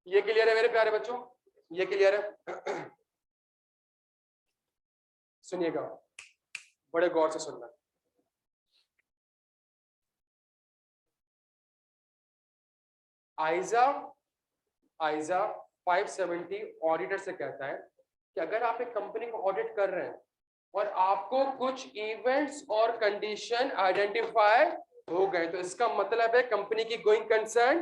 ये क्लियर है मेरे प्यारे बच्चों? ये क्लियर है? सुनिएगा, बड़े गौर से सुनना। आइजा 570 ऑडिटर से कहता है कि अगर आप एक कंपनी को ऑडिट कर रहे हैं और आपको कुछ इवेंट्स और कंडीशन आइडेंटिफाई हो गए, तो इसका मतलब है कंपनी की गोइंग कंसर्न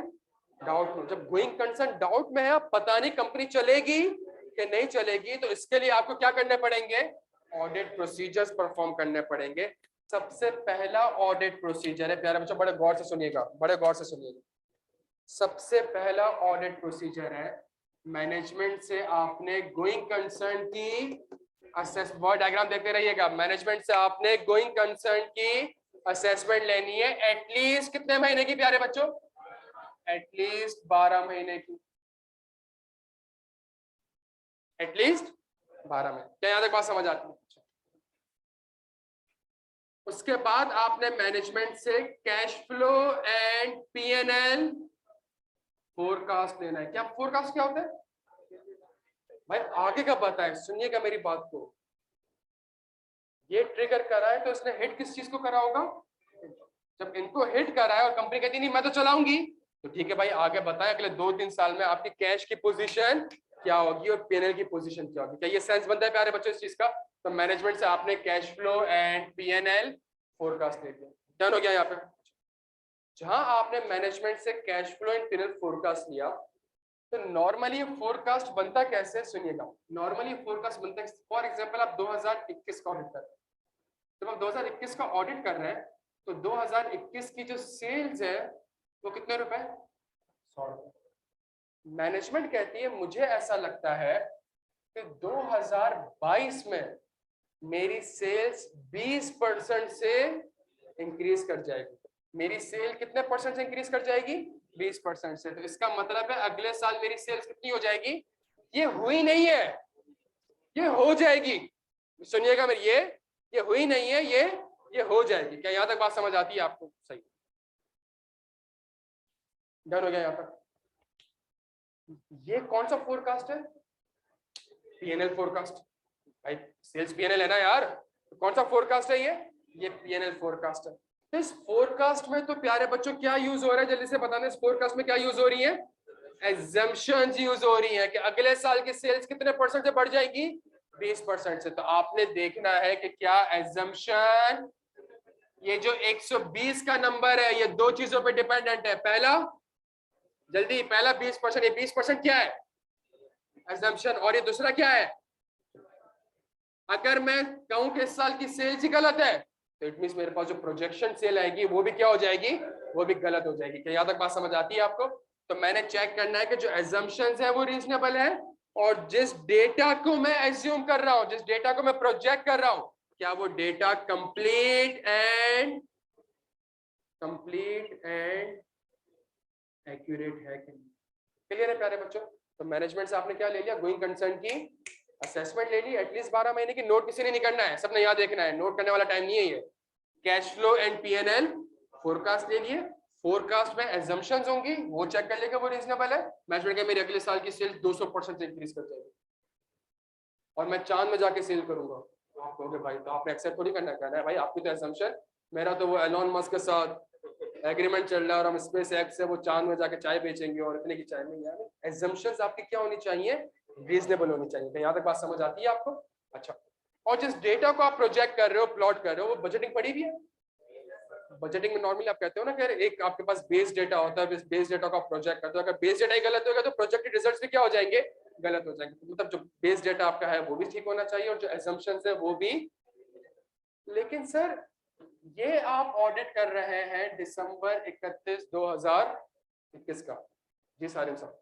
डाउट में। जब गोइंग कंसर्न डाउट में है, आप पता नहीं कंपनी चलेगी कि नहीं चलेगी, तो इसके लिए आपको क्या करने पड़ेंगे? ऑडिट प्रोसीजर्स परफॉर्म करने पड़ेंगे। सबसे पहला ऑडिट प्रोसीजर है, प्यारे बच्चों बड़े गौर से सुनिएगा, बड़े गौर से सुनिएगा। सबसे पहला ऑडिट प्रोसीजर है, मैनेजमेंट से आपने गोइंग कंसर्न की वर्ड डायग्राम देखते रहिएगा। मैनेजमेंट से आपने गोइंग कंसर्न की असेसमेंट लेनी है, एटलीस्ट कितने महीने की प्यारे बच्चों? एटलीस्ट 12 महीने की। एटलीस्ट 12 महीने। क्या यहां तक बात समझ आती है? उसके बाद आपने मैनेजमेंट से cash flow and PNL forecast लेना है। क्या फोरकास्ट क्या होता है भाई? आगे का बताए, सुनिएगा मेरी बात को। ये ट्रिगर करा है तो इसने हिट किस चीज को करा होगा? जब इनको हिट करा है और कंपनी कहती नहीं मैं तो चलाऊंगी, तो ठीक है भाई, आगे बताएं अगले 2-3 साल में आपकी कैश की पोजीशन क्या होगी और पीएनएल की पोजीशन क्या होगी। क्या ये सेंस बनता है प्यारे बच्चों इस चीज का? तो मैनेजमेंट से आपने cash flow and PNL forecast ले लिया। डन हो गया यहाँ पे? जहां आपने मैनेजमेंट से cash flow and PNL forecast लिया, तो नॉर्मली फोरकास्ट बनता कैसे? सुनिएगा, नॉर्मली फोरकास्ट बनता है, फॉर एग्जांपल आप 2021 का ऑडिट कर रहे हैं। जब आप 2021 का ऑडिट कर रहे हैं तो 2021 की जो सेल्स है वो कितने रुपए? 100 रुपए। मैनेजमेंट कहती है मुझे ऐसा लगता है कि 2022 में मेरी सेल्स 20% से इंक्रीज कर जाएगी। मेरी सेल कितने परसेंट से इंक्रीज कर जाएगी? 20% से। तो इसका मतलब है अगले साल मेरी सेल्स कितनी हो जाएगी? ये हुई नहीं है, ये हो जाएगी। सुनिएगा मेरी, ये हुई नहीं है, ये हो जाएगी। क्या यहां तक बात समझ आती है आपको? सही, डन हो गया यहाँ तक? ये कौन सा फोरकास्ट है? PNL forecast. भाई सेल्स पीएनएल है ना यार, तो कौन सा फोरकास्ट है ये पीएनएल फोरकास्ट है। तो इस फोरकास्ट में तो प्यारे बच्चों क्या यूज हो रहा है, जल्दी से बताना। इस फोरकास्ट में क्या यूज हो रही है? एजम्पशंस यूज हो रही है कि अगले साल की सेल्स कितने परसेंट से बढ़ जाएगी? 20% से। तो आपने देखना है कि क्या एजम्पशन, ये जो 120 का नंबर है, ये दो चीजों पे डिपेंडेंट है। पहला, जल्दी, पहला 20%, ये 20% क्या है? एजम्पशन। और ये दूसरा क्या है? अगर मैं कहूं कि इस साल की सेल्स ही गलत है, तो इट मींस मेरे पास जो प्रोजेक्शन सेल आएगी वो भी क्या हो जाएगी? वो भी गलत हो जाएगी। क्या यहां तक बात समझ आती है आपको? तो मैंने चेक करना है कि जो एजम्पशंस है वो रीजनेबल है, और जिस डेटा को मैं एज्यूम कर रहा हूं, जिस डेटा को मैं प्रोजेक्ट कर रहा हूं, क्या वो डेटा कंप्लीट एंड एक्यूरेट है कि नहीं। क्लियर है प्यारे बच्चों? तो मैनेजमेंट से आपने क्या ले लिया? गोइंग कंसर्न की असेसमेंट ले ली, एटलीस्ट 12 महीने की। नोट किसी ने नहीं करना है, सबने याद देखना है, नोट करने वाला टाइम नहीं है ये। Cash flow and PNL forecast ले लिए। फोरकास्ट में एजम्पशंस होंगी, वो चेक कर लेगा वो रीजनेबल है। मैनेजमेंट का मेरे अगले साल की सेल 200% से इंक्रीज कर जाएगी और मैं चांद में जाके सेल करूंगा। तो आप कहोगे भाई तो आपने एक्सेप्ट थोड़ी करना है भाई, आपकी तो एजम्पशन, मेरा तो वो एलोन मस्क के साथ एग्रीमेंट चल रहा है और हम स्पेस एक्स से वो चांद में जाके चाय बेचेंगे और इतने की चाय नहीं। यार एजम्पशंस आपकी क्या होनी चाहिए? रीजनेबल होनी चाहिए। तो यहाँ तक बात समझ आती है आपको? अच्छा, और जिस डेटा को आप प्रोजेक्ट कर रहे हो, प्लॉट कर रहे हो, वो बजटिंग पड़ी भी है। बजटिंग में नॉर्मली आप कहते हो ना कि एक आपके पास बेस डेटा होता है, बेस डेटा को आप प्रोजेक्ट करते हो। अगर बेस डेटा ही गलत होगा तो प्रोजेक्टेड रिजल्ट्स भी क्या हो जाएंगे? गलत हो जाएंगे। तो मतलब जो बेस डेटा आपका है वो भी ठीक होना चाहिए और जो एजम्पशंस है वो भी। लेकिन सर ये आप ऑडिट कर रहे हैं दिसंबर 31, 2021 का। जी सारिम साहब,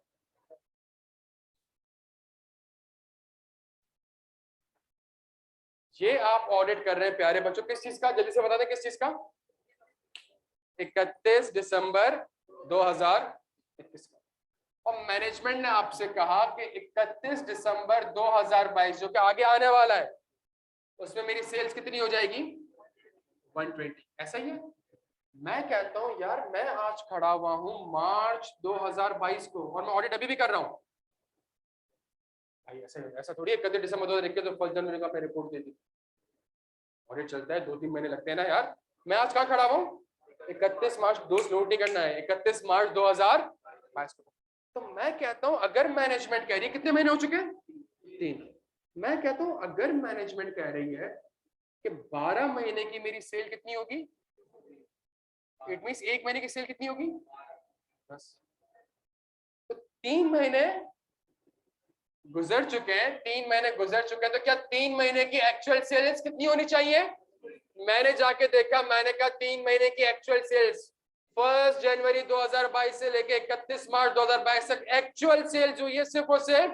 ये आप ऑडिट कर रहे हैं प्यारे बच्चों किस चीज का? जल्दी से बता दें किस चीज का? 31 दिसंबर 2021 का। और मैनेजमेंट ने आपसे कहा कि 31 दिसंबर 2022 जो कि आगे आने वाला है, उसमें मेरी सेल्स कितनी हो जाएगी? 120। ऐसा ही है? मैं कहता हूं यार मैं आज खड़ा हुआ हूं मार्च 2022 को और मैं ऑडिट अभी भी कर रहा हूं। भाई ऐसे ऐसा थोड़ी है 31 दिसंबर 2021 तो 1 जनवरी को आपने रिपोर्ट दे दी। ऑडिट चलता है 2-3 महीने लगते हैं ना यार। मैं आज कहाँ खड़ा हूँ 31 मार्च, दोस्त नोट नहीं करना है, 31 मार्च 2022 को। तो मैं कहता हूं अगर मैनेजमेंट कह रही है, कितने महीने हो चुके हैं 3। मैं कहता हूं अगर मैनेजमेंट कह रही है कि 12 महीने की मेरी सेल कितनी होगी, इट मींस 1 महीने की सेल कितनी होगी 10। तो 3 महीने गुजर चुके हैं, 3 महीने गुजर चुके हैं, तो क्या 3 महीने की एक्चुअल सेल्स कितनी होनी चाहिए? मैंने जाके देखा, मैंने कहा 3 महीने की एक्चुअल सेल्स 1 जनवरी 2022 से लेके 31 मार्च 2022 तक एक्चुअल सेल्स हुई है सिर्फ और सिर्फ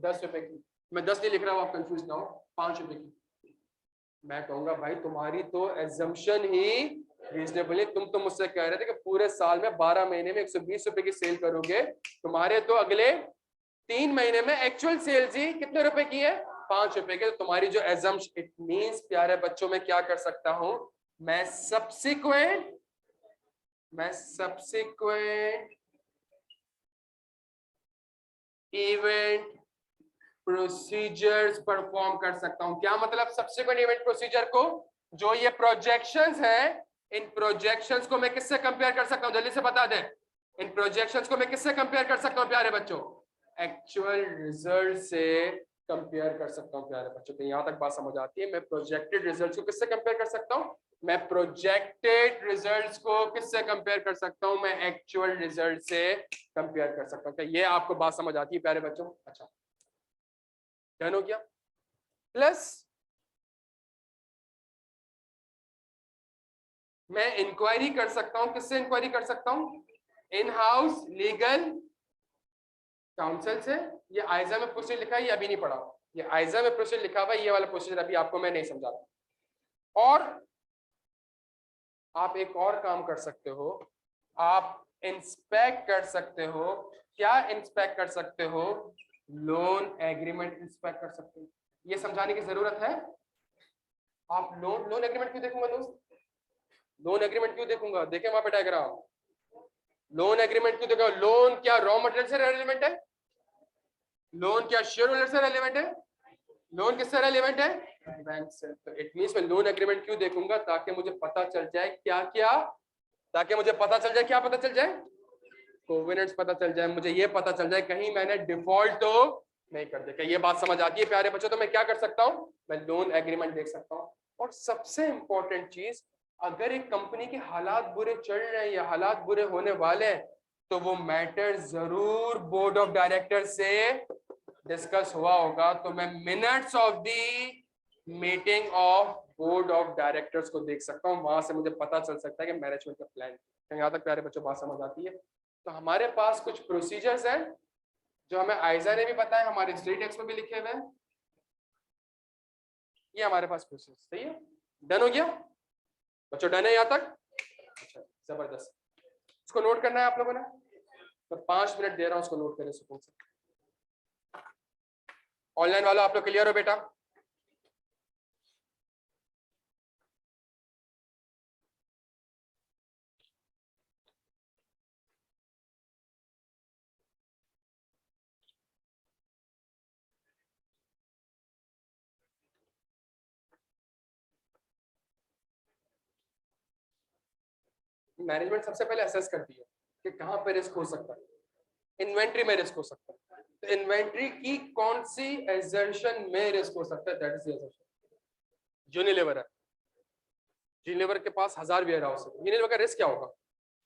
10 रुपए की। मैं 10 नहीं लिख रहा हूं, आप कंफ्यूज ना हो, 5 रुपए की। मैं कहूंगा भाई तुम्हारी तो एजम्पशन ही रीजनेबल है। तुम तो मुझसे कह रहे थे कि पूरे साल में 12 महीने में 120 रुपए की सेल करोगे, तुम्हारे तो अगले 3 महीने में एक्चुअल सेल्स ही कितने रुपए की है 5 रुपए के। तो तुम्हारी जो एजम्पशन, इट मींस प्यारे बच्चों में क्या कर सकता हूं मैं, सब्सिक्वेंट इवेंट प्रोसीजर्स परफॉर्म कर सकता हूं। क्या मतलब सब्सिक्वेंट इवेंट प्रोसीजर को? जो ये प्रोजेक्शंस है, इन प्रोजेक्शंस को मैं किससे कंपेयर कर सकता हूं, जल्दी से बता दें। इन प्रोजेक्शंस को मैं किससे कंपेयर कर सकता हूं प्यारे बच्चों? एक्चुअल रिजल्ट से कंपेयर कर सकता हूं प्यारे बच्चों। तो यहां तक बात समझ आती है। मैं प्रोजेक्टेड रिजल्ट्स को किससे कंपेयर कर सकता हूं? मैं प्रोजेक्टेड रिजल्ट्स को किससे कंपेयर कर सकता हूं? मैं एक्चुअल रिजल्ट से कंपेयर कर सकता हूं। क्या ये आपको बात समझ आती है प्यारे बच्चों? अच्छा, डन हो गया। प्लस मैं इंक्वायरी कर सकता हूं, किससे इंक्वायरी कर सकता हूं? इन हाउस लीगल काउंसिल से। ये आइजा में प्रोसीजर लिखा है, ये अभी नहीं पढ़ा। ये आइजा में प्रोसीजर लिखा हुआ है, ये वाला प्रोसीजर अभी आपको मैं नहीं समझा रहा। और आप एक और काम कर सकते हो, आप इंस्पेक्ट कर सकते हो। क्या इंस्पेक्ट कर सकते हो? लोन एग्रीमेंट इंस्पेक्ट कर सकते हो। ये समझाने की जरूरत है? आप लोन लोन एग्रीमेंट क्यों देखूंगा दोस्त? लोन एग्रीमेंट क्यों देखूंगा? देखे वहां पे डायग्राम। लोन एग्रीमेंट क्यों देखो? लोन क्या रॉ मटेरियल से रेलिवेंट है? लोन क्या शेयर होल्डर से रेलिवेंट है? लोन किससे रेलिवेंट है? बैंक से। तो इट मींस मैं लोन एग्रीमेंट क्यों देखूंगा? ताकि मुझे पता चल जाए क्या क्या, ताकि मुझे पता चल जाए क्या, पता चल जाए कोवेनेंट्स पता चल जाए, मुझे ये पता चल जाए कहीं मैंने डिफॉल्ट तो नहीं कर दिया। ये बात समझ आती है प्यारे बच्चों? तो मैं क्या कर सकता हूं, मैं लोन एग्रीमेंट देख सकता हूं। और सबसे इंपॉर्टेंट चीज, अगर एक कंपनी के हालात बुरे चल रहे हैं या हालात बुरे होने वाले हैं, तो वो मैटर जरूर बोर्ड ऑफ डायरेक्टर से डिस्कस हुआ होगा। तो मैं minutes of the meeting of board of directors को देख सकता हूँ, वहां से मुझे पता चल सकता है कि मैनेजमेंट का प्लान। यहाँ तक प्यारे बच्चों बात समझ आती है? तो हमारे पास कुछ प्रोसीजर्स हैं जो हमें आइजा ने भी बताया, हमारे स्टेट टेक्स्ट में भी लिखे हुए हैं। ये हमारे पास प्रोसीजर सही है। डन हो गया बच्चों? डन है यहाँ तक? अच्छा, जबरदस्त। इसको नोट करना है आप लोगों ने? मैं 5 मिनट दे रहा हूँ, उसको नोट करें सुकून से। ऑनलाइन वाला आप लोग क्लियर हो बेटा? मैनेजमेंट सबसे पहले असेस करती है कि कहां पे रिस्क हो सकता है। इन्वेंट्री में रिस्क हो सकता है, तो इन्वेंट्री की कौन सी एजर्शन में रिस्क हो सकता है, that is the assertion. Unilever है, यूनिलीवर के पास 1000 वेयर हाउस है, यूनिलीवर का रिस्क क्या होगा?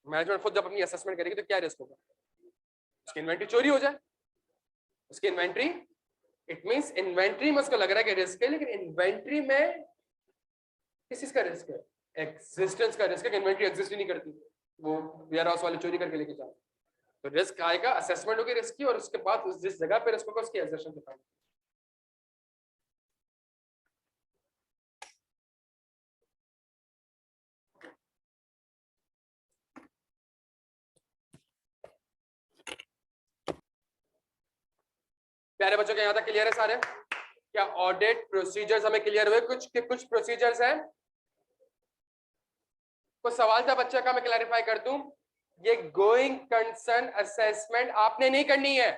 मैनेजमेंट खुद जब अपनी असेसमेंट करेगी तो क्या रिस्क होगा? उसकी इन्वेंट्री चोरी हो जाए, उसकी इन्वेंट्री, इट मींस इन्वेंट्री में उसको लग रहा है कि रिस्क है, लेकिन इन्वेंट्री में किस चीज का रिस्क है? एग्जिस्टेंस का रिस्क है, इन्वेंट्री एग्जिस्ट ही नहीं करती, वो वेयर हाउस वाले चोरी करके लेके जाए। तो रिस्क आएगा, असेसमेंट होगी रिस्क की, और उसके बाद उस जिस जगह पे रिस्क होगा उसकी एग्जर्शन दिखाएंगे। प्यारे बच्चों के यहाँ तक क्लियर है सारे? क्या ऑडिट प्रोसीजर्स हमें क्लियर हुए? कुछ प्रोसीजर्स हैं कोई सवाल था बच्चे का, मैं क्लैरिफाई कर दूं। ये गोइंग कंसर्न असेसमेंट आपने नहीं करनी है।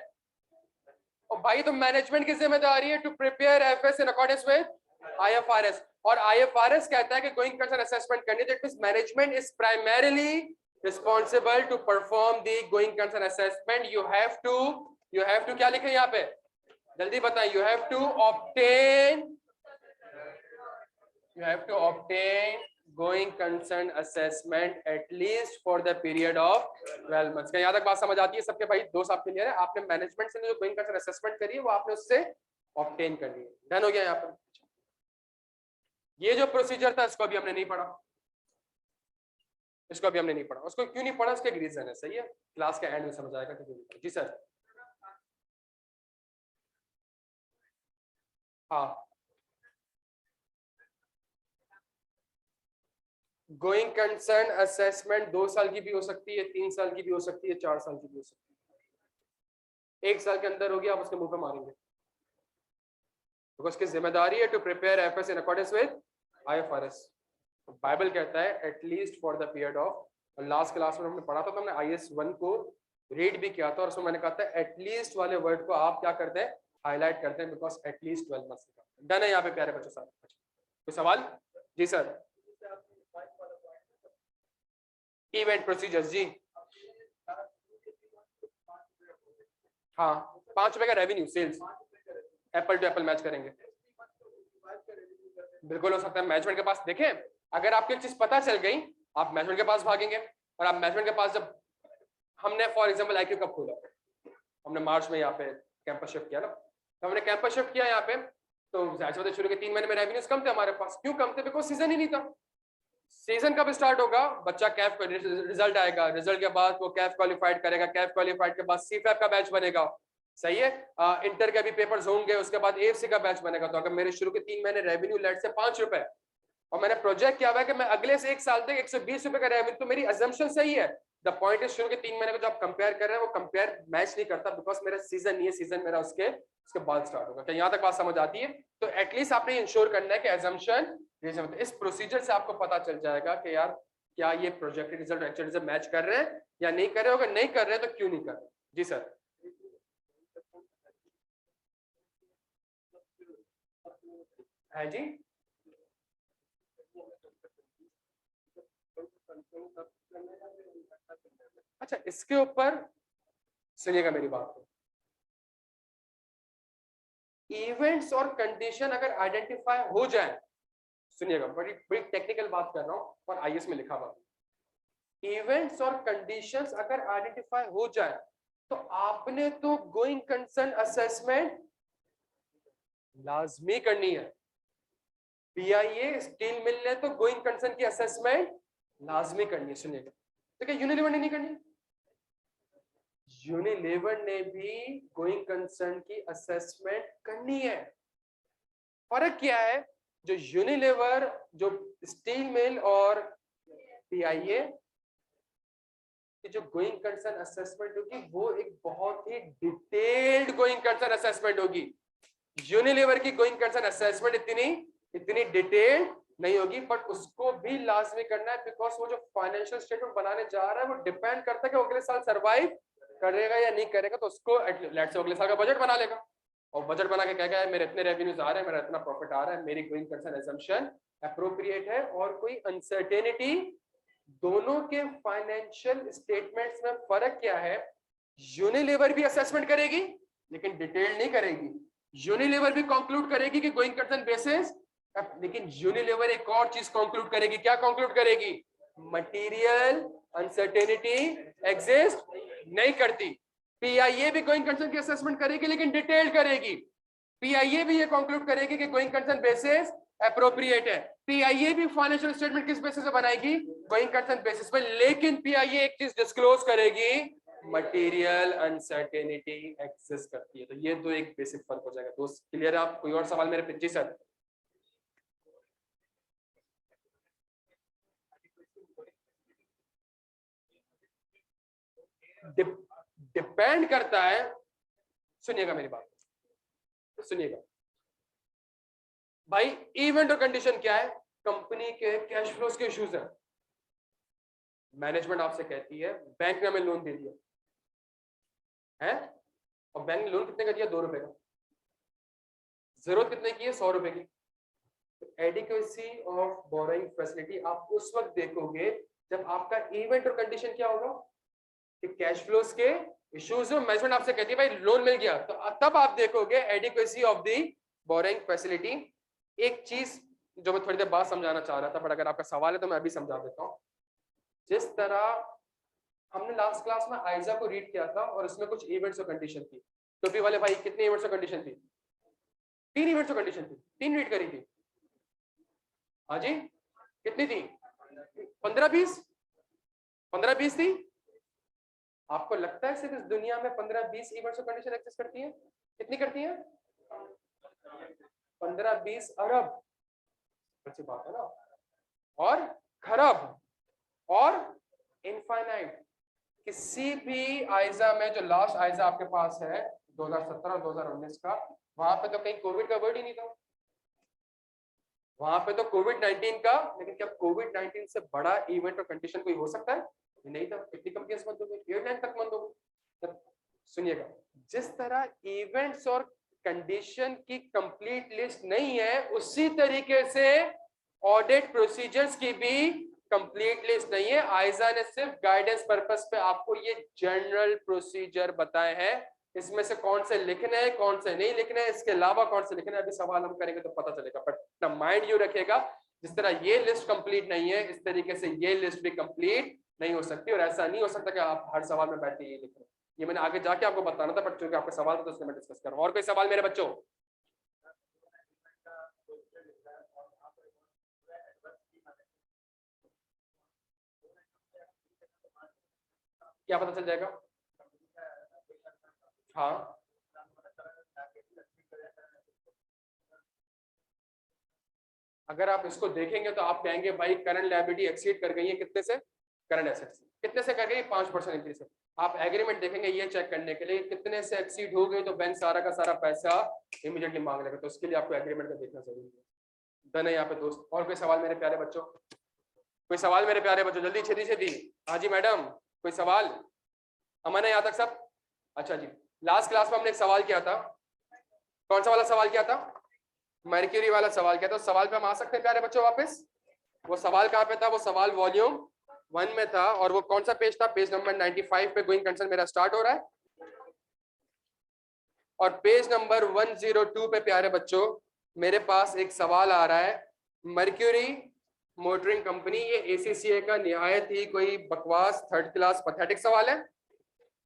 और भाई तो मैनेजमेंट की जिम्मेदारी है to prepare FS in accordance with IFRS, और आईएफआरएस कहता है कि गोइंग कंसर्न असेसमेंट करनी, that means management is primarily responsible to perform the going concern assessment. You have to क्या लिखे यहाँ पे, जल्दी बताएं। You have to obtain going concern assessment at least for the period of 12 months. क्या यहाँ तक बात समझ आती है सबके भाई? दोस्त आप क्लियर है? आपने मैनेजमेंट से जो गोइंग कंसर्न असेसमेंट करी है वो आपने उससे ऑब्टेन करनी है। डन हो गया यहाँ पर? ये जो प्रोसीजर था इसको अभी हमने नहीं पढ़ा, उसको क्यों नहीं पढ़ा? उसके एक रीजन है, सही है, क्लास के एंड में समझ आएगा कि क्यों नहीं पढ़ा। जी सर। हाँ, गोइंग कंसर्न असेसमेंट 2 साल की भी हो सकती है, 3 साल की भी हो सकती है, 4 साल की भी हो सकती है। 1 साल के अंदर होगी आप उसके मुंह पे मारेंगे, उसकी जिम्मेदारी है to prepare FS in accordance with IFRS. Bible कहता है at least for the period of, और लास्ट क्लास में हमने पढ़ा था तो हमने आईएस 1 को रीड भी किया था, और उसमें मैंने कहा था एटलीस्ट वाले वर्ड को आप क्या करते हैं, हाईलाइट करते हैं, बिकॉज एटलीस्ट 12 मंथ्स। डन है यहाँ पे प्यारे बच्चों साहब? कोई सवाल? जी सर। इवेंट प्रोसीजर्स जी, हाँ, ₹5 का revenue sales, apple to apple match करेंगे, बिल्कुल हो सकता है। मैनेजमेंट के पास देखें, अगर आपको एक चीज पता चल गई, आप मैनेजमेंट के पास भागेंगे, और आप मैनेजमेंट के पास, जब हमने फॉर एग्जांपल आईक्यू कब खोला, हमने मार्च में यहाँ पे कैंपस शिफ्ट किया ना, तो हमने कैंपस शिफ्ट किया यहाँ पे, तो जाहिर सी शुरू के 3 महीने में रेवेन्यूज कम थे हमारे पास। क्यों कम थे? बिकॉज सीजन ही नहीं था। सीजन कब स्टार्ट होगा? बच्चा कैफ रिजल्ट आएगा, रिजल्ट के बाद वो कैफ क्वालिफाइड करेगा, कैफ क्वालिफाइड के बाद सीफैप का बैच बनेगा, सही है, इंटर के भी पेपर्स होंगे, उसके बाद एएफसी का बैच बनेगा। तो अगर मेरे शुरू के 3 महीने रेवेन्यू लेट से ₹5, और मैंने प्रोजेक्ट किया हुआ है कि मैं अगले से 1 साल तक ₹120 का रेवेन्यू, तो मेरी अजम्पशन सही है। द पॉइंट इज शुरू के 3 महीने को जो आप कंपेयर कर रहे हैं वो कंपेयर मैच नहीं करता, बिकॉज मेरा सीजन नहीं है, सीजन मेरा उसके बाद स्टार्ट होगा। क्या यहाँ तक बात समझ आती है? तो एटलीस्ट आपने इंश्योर करना है कि अजम्पशन, इस प्रोसीजर से आपको पता चल जाएगा कि यार क्या ये projected result actual result match कर रहे हैं या नहीं कर रहे हो। अगर नहीं कर रहे हैं तो क्यों नहीं कर रहे? जी सर। है जी, अच्छा, इसके ऊपर सुनिएगा मेरी बात को। इवेंट्स और कंडीशन अगर आइडेंटिफाई हो जाए, सुनिएगा, बड़ी बड़ी टेक्निकल बात कर रहा हूं और आईएएस में लिखा हुआ, इवेंट्स और कंडीशंस अगर आइडेंटिफाई हो जाए तो आपने तो गोइंग कंसर्न असेसमेंट लाजमी करनी है। पीआईए स्टील मिल ने तो गोइंग कंसर्न की असेसमेंट लाजमी करनी है। सुनिएगा, तो क्या यूनिलीवर ने नहीं करनी? यूनिलीवर ने भी गोइंग कंसर्न की असेसमेंट करनी है। फर्क क्या है? जो यूनिलीवर, जो स्टील मिल और पीआईए की जो गोइंग कंसर्न असेसमेंट होगी वो एक बहुत ही डिटेल्ड गोइंग कंसर्न असेसमेंट होगी। यूनिलीवर की गोइंग कंसर्न असेसमेंट इतनी डिटेल्ड नहीं होगी, बट उसको भी लाजमी करना है, बिकॉज वो जो फाइनेंशियल स्टेटमेंट बनाने जा रहा है वो डिपेंड करता है कि अगले साल सर्वाइव करेगा या नहीं करेगा। तो उसको लेट्स से अगले साल का बजट बना लेगा, और बजट बना के कहेगा मेरे इतने रेवेन्यूज आ रहे हैं, मेरा इतना प्रॉफिट आ रहा है, मेरी गोइंग कंसर्न असम्पशन एप्रोप्रिएट है और कोई अनसर्टेनिटी। दोनों के फाइनेंशियल स्टेटमेंट्स में फर्क क्या है? यूनिलीवर भी असेसमेंट करेगी लेकिन डिटेल नहीं करेगी। यूनिलीवर भी कंक्लूड करेगी कि गोइंग कंसर्न बेसिस, लेकिन यूनिलीवर एक और चीज कंक्लूड करेगी। क्या कंक्लूड करेगी? मटेरियल अनसर्टेनिटी एग्जिस्ट नहीं करती। पीआईए भी गोइंग कंसर्न की असेसमेंट करेगी लेकिन डिटेल करेगी। पीआईए भी ये कंक्लूड करेगी कि गोइंग कंसर्न बेसिस एप्रोप्रिएट है। पीआईए भी फाइनेंशियल स्टेटमेंट किस बेसिस पे बनाएगी? गोइंग कंसर्न बेसिस पे। लेकिन पीआईए एक चीज डिस्क्लोज करेगी, मटेरियल अनसर्टेनिटी एग्जिस्ट करती है। तो ये दो एक बेसिक फर्क हो जाएगा। दोस्त क्लियर है? आप कोई और सवाल मेरे पे? जी सर। डिपेंड करता है, सुनिएगा मेरी बात, सुनिएगा भाई, इवेंट और कंडीशन क्या है? कंपनी के कैश फ्लोज के इश्यूज है। मैनेजमेंट आपसे कहती है बैंक ने हमें लोन दे दिया है, और बैंक ने लोन कितने का दिया? 2 रुपए का। जरूरत कितने की है? 100 रुपए की। एडिक्वेसी ऑफ बोरोइंग फैसिलिटी आप उस वक्त देखोगे जब आपका इवेंट और कंडीशन क्या होगा कि कैश फ्लोज के इश्यूज हो, मैनेजमेंट आपसे कहती है भाई लोन मिल गया, तो तब आप देखोगे adequacy of the borrowing facility. एक चीज जो मैं थोड़ी देर बाद समझाना चाह रहा था, पर अगर आपका सवाल है तो मैं अभी समझा देता हूँ। जिस तरह हमने लास्ट क्लास में आइजा को रीड किया था और उसमें कुछ इवेंट्स और कंडीशन थी, टोपी वाले भाई कितने इवेंट्स और कंडीशन थी? 3 इवेंट्स और कंडीशन थी, 3 रीड करी थी। हाँ जी, कितनी थी? 15-20, 15-20 थी। आपको लगता है सिर्फ इस दुनिया में 15-20 इवेंट्स और कंडीशन एक्सिस्ट करती है? कितनी करती है? 15-20 अरब, अच्छी बात है ना। और खरब और इनफाइनाइट। किसी भी आइजा में, जो लास्ट आइजा आपके पास है 2017 और 2019 का, वहां पे तो कहीं कोविड का वर्ड ही नहीं था। वहां पे तो कोविड-19 का, लेकिन क्या कोविड-19 से बड़ा इवेंट और कंडीशन कोई हो सकता है? नहीं था। कितनी कंपनियां बंद हो गई, एयरलाइन तक बंद हो गई। सुनिएगा, जिस तरह इवेंट्स और कंडीशन की कंप्लीट लिस्ट नहीं है, उसी तरीके से ऑडिट प्रोसीजर्स की भी कंप्लीट लिस्ट नहीं है। आइजा ने सिर्फ गाइडेंस पर्पस पे आपको ये जनरल प्रोसीजर बताए हैं, इसमें से कौन से लिखने हैं कौन से नहीं लिखने हैं, इसके अलावा कौन से लिखने हैं अभी सवाल हम करेंगे तो पता चलेगा। बट माइंड यू रखेगा, जिस तरह ये लिस्ट कंप्लीट नहीं है, इस तरीके से ये लिस्ट भी कंप्लीट नहीं हो सकती। और ऐसा नहीं हो सकता कि आप हर सवाल में बैठ के ये लिख रहे हैं। ये मैंने आगे जाके आपको बताना था, बट चूंकि आपका सवाल था तो इसलिए मैं डिस्कस कर रहा हूं। और कोई सवाल मेरे बच्चों? क्या पता चल जाएगा? हाँ, अगर आप इसको देखेंगे तो आप कहेंगे भाई करंट लायबिलिटी एक्सीड कर गई है कितने से? करंट एसेट्स कितने से कर गई? 5% इंक्रीज से। आप एग्रीमेंट देखेंगे ये चेक करने के लिए कितने से एक्सीड हो गई, तो बैंक सारा का सारा पैसा इमीडिएटली मांग लेगा। तो उसके लिए आपको एग्रीमेंट का देखना जरूरी है। डन है यहाँ पे दोस्त? और कोई सवाल मेरे प्यारे बच्चों? कोई सवाल मेरे प्यारे बच्चों? जल्दी छेदी छेदी। हाँ जी मैडम, कोई सवाल? अमन है यहाँ तक सब? अच्छा जी, लास्ट क्लास में हमने एक सवाल किया था। कौन सा वाला सवाल किया था? मर्क्यूरी वाला सवाल किया था। सवाल पे हम आ सकते हैं प्यारे बच्चों वापस? वो सवाल कहाँ पे था? वो सवाल वॉल्यूम 1 में था, और वो कौन सा पेज था? पेज नंबर 95 पे गोइंग कंसर्न मेरा स्टार्ट हो रहा है, और पेज नंबर 102 पे प्यारे बच्चों मेरे पास एक सवाल आ रहा है। मर्क्यूरी मोटरिंग कंपनी, ये एसीसीए का निहायत ही कोई बकवास थर्ड क्लास पैथेटिक सवाल है।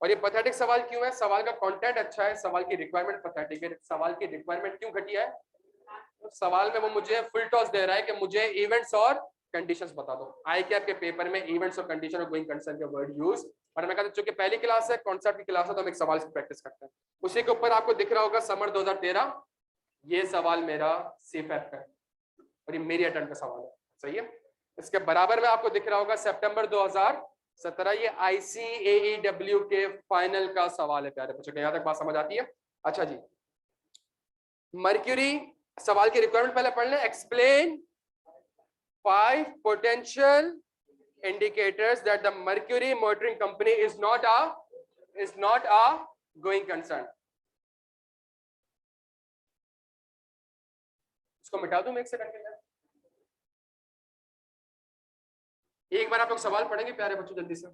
और ये पैथेटिक सवाल क्यों है? सवाल का कंटेंट अच्छा है, सवाल की रिक्वायरमेंट पैथेटिक है। सवाल की रिक्वायरमेंट क्यों घटिया है? तो सवाल में वो मुझे फुल टॉस दे रहा है कि मुझे इवेंट्स और कंडीशंस बता दो। आई के आपके पेपर में इवेंट्स और कंडीशन और गोइंग कंसर्न के वर्ड यूज, और मैं कहता हूं चूंकि पहली क्लास है, कॉन्सेप्ट की क्लास है, तो हम एक सवाल की प्रैक्टिस करते हैं। उसी के ऊपर आपको दिख रहा होगा समर 2013, ये सवाल मेरा सीफैप का है और ये मेरी अटेम्प्ट का सवाल है, सही है। इसके बराबर में आपको दिख रहा होगा सितंबर 2017, ये ICAEW के फाइनल का सवाल है प्यारे बच्चों। यहाँ तक बात समझ आती है? अच्छा जी, मर्क्यूरी सवाल की रिक्वायरमेंट पहले पढ़ लें। Explain 5 potential indicators that the Mercury Motoring Company is not a going concern. इसको मिटा दूं मैं 1 सेकंड के लिए? एक बार आप लोग सवाल पढ़ेंगे प्यारे बच्चों, जल्दी से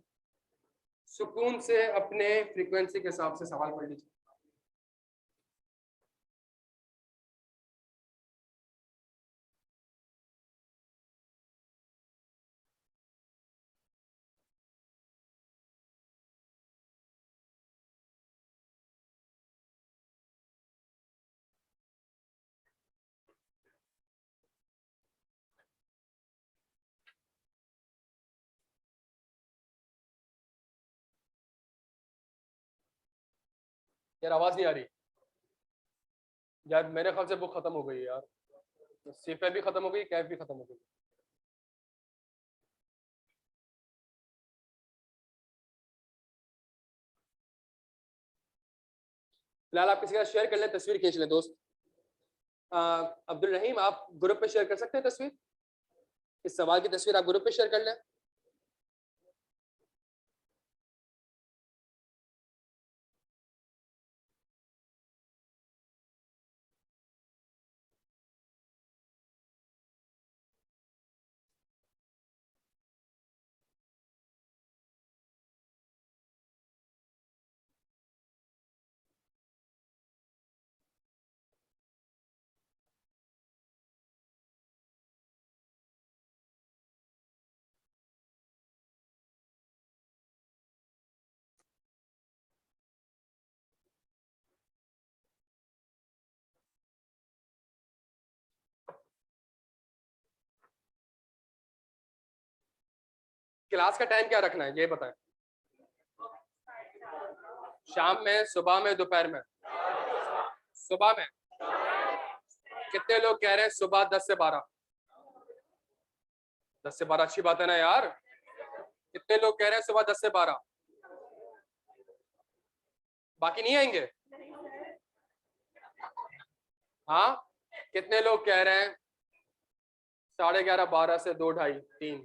सुकून से अपने फ्रीक्वेंसी के हिसाब से सवाल पढ़ लीजिए। यार आवाज नहीं आ रही यार, मेरे ख्याल से बुक खत्म हो गई यार, सीफे भी खत्म हो गई, कैफ भी खत्म हो गई। फिलहाल आप किसी का शेयर कर लें, तस्वीर खींच लें दोस्त। अब्दुल रहीम, आप ग्रुप पे शेयर कर सकते हैं तस्वीर? इस सवाल की तस्वीर आप ग्रुप पे शेयर कर लें। क्लास का टाइम क्या रखना है ये बताएं। शाम में, सुबह में, दोपहर में? सुबह में। कितने लोग कह रहे हैं सुबह 10 से 12? 10 से 12 अच्छी बात है ना यार। कितने लोग कह रहे हैं सुबह 10 से 12? बाकी नहीं आएंगे? हाँ, कितने लोग कह रहे हैं 11:30 12 से 2 2:30 3?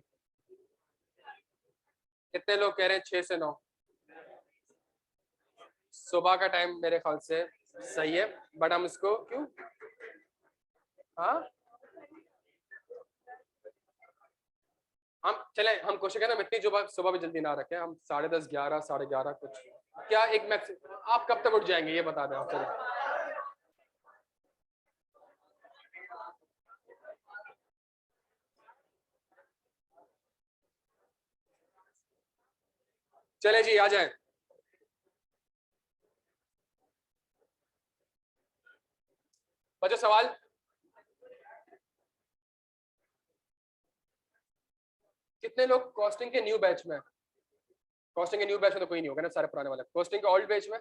कितने लोग कह रहे हैं 6 से 9? सुबह का टाइम मेरे ख्याल से सही है, बट हम इसको क्यों, हाँ हम चले, हम कोशिश करें हम इतनी सुबह भी जल्दी ना रखें, हम 10:30 11 11:30 कुछ, क्या एक मैक्स। आप कब तक उठ जाएंगे ये बता दें आप। चले जी आ जाए। बच्चों सवाल? कितने लोग कॉस्टिंग के न्यू बैच में? कॉस्टिंग के न्यू बैच में तो कोई नहीं होगा ना, सारे पुराने वाले। कॉस्टिंग के ओल्ड बैच में?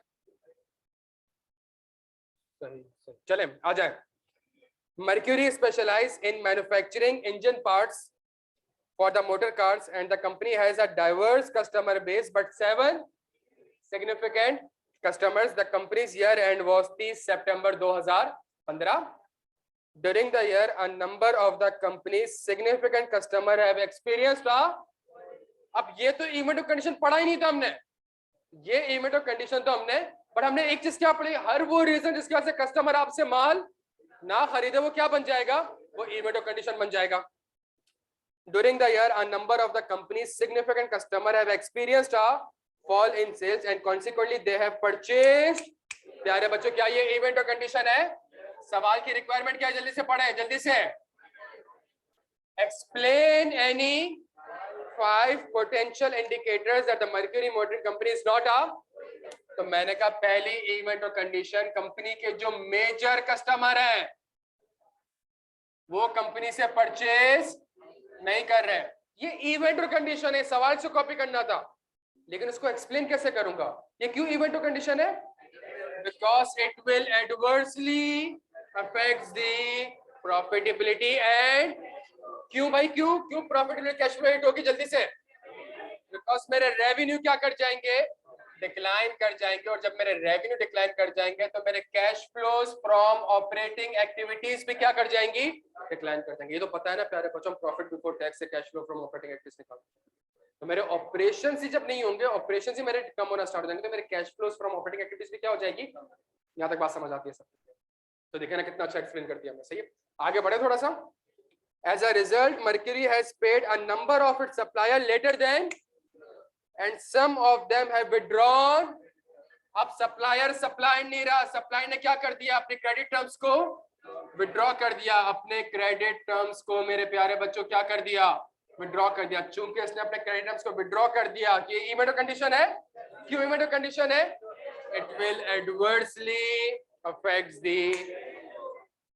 सही सही, चले आ जाए। Mercury specialize in manufacturing engine parts for the motor cars and the company has a diverse customer base but 7 significant customers. The company's year end was 30 September 2015. During the year, a number of the company's significant customers have experienced a, अब ये तो event of condition पढ़ा ही नहीं था हमने, ये event of condition तो हमने, बट हमने एक चीज क्या पढ़ी, हर वो रीजन जिसकी वजह से कस्टमर आपसे माल ना खरीदे वो क्या बन जाएगा, वो इवेंट ऑफ कंडीशन बन जाएगा। During the year, a number of the company's significant customers have experienced a fall in sales and consequently they have purchased. प्यारे बच्चों क्या ये इवेंट ऑफ कंडीशन है? सवाल की रिक्वायरमेंट क्या है, जल्दी से पढ़ें, जल्दी से। Explain any 5 potential indicators that the Mercury Motoring Company is not a, तो मैंने कहा पहली इवेंट ऑफ कंडीशन, कंपनी के जो मेजर कस्टमर है वो कंपनी से परचेज नहीं कर रहे। ये इवेंट और कंडीशन है, सवाल से कॉपी करना था, लेकिन उसको एक्सप्लेन कैसे करूंगा। ये क्यों इवेंट और कंडीशन है? Because it will adversely affects the profitability and, क्यों भाई क्यों क्यों प्रॉफिटेबिलिटी कैश फ्लो हिट होगी जल्दी से? बिकॉज मेरे रेवेन्यू क्या कर जाएंगे, डिक्लाइन कर जाएंगे, और जब मेरे रेवेन्यू डिक्लाइन कर जाएंगे तो मेरे cash flows from operating activities भी क्या कर जाएंगी, डिक्लाइन कर जाएंगे। ये तो पता है ना प्यारे बच्चों, प्रॉफिट बिफोर टैक्स से cash flow from operating activities निकालते, तो मेरे ऑपरेशन ही जब नहीं होंगे, ऑपरेशन ही मेरे कम होना स्टार्ट हो जाएंगे, तो मेरे cash flows from operating activities भी क्या हो जाएगी। यहाँ तक बात समझ आती है सब? तो देखे ना कितना अच्छा एक्सप्लेन कर दिया हमने, सही है। आगे बढ़े थोड़ा सा। As a result, Mercury has paid a number of its suppliers later than, and some of them have withdrawn. अब सप्लायर सप्लाई नहीं रहा, सप्लाई ने क्या कर दिया, अपने क्रेडिट टर्म्स को विड्रॉ कर दिया, अपने क्रेडिट टर्म्स को मेरे प्यारे बच्चों क्या कर दिया, विड्रॉ कर दिया। चूंकि इसने अपने क्रेडिट टर्म्स को विड्रॉ कर दिया, ये इवेंट ऑफ कंडीशन है। क्यों इवेंट ऑफ कंडीशन है? It will adversely affects the,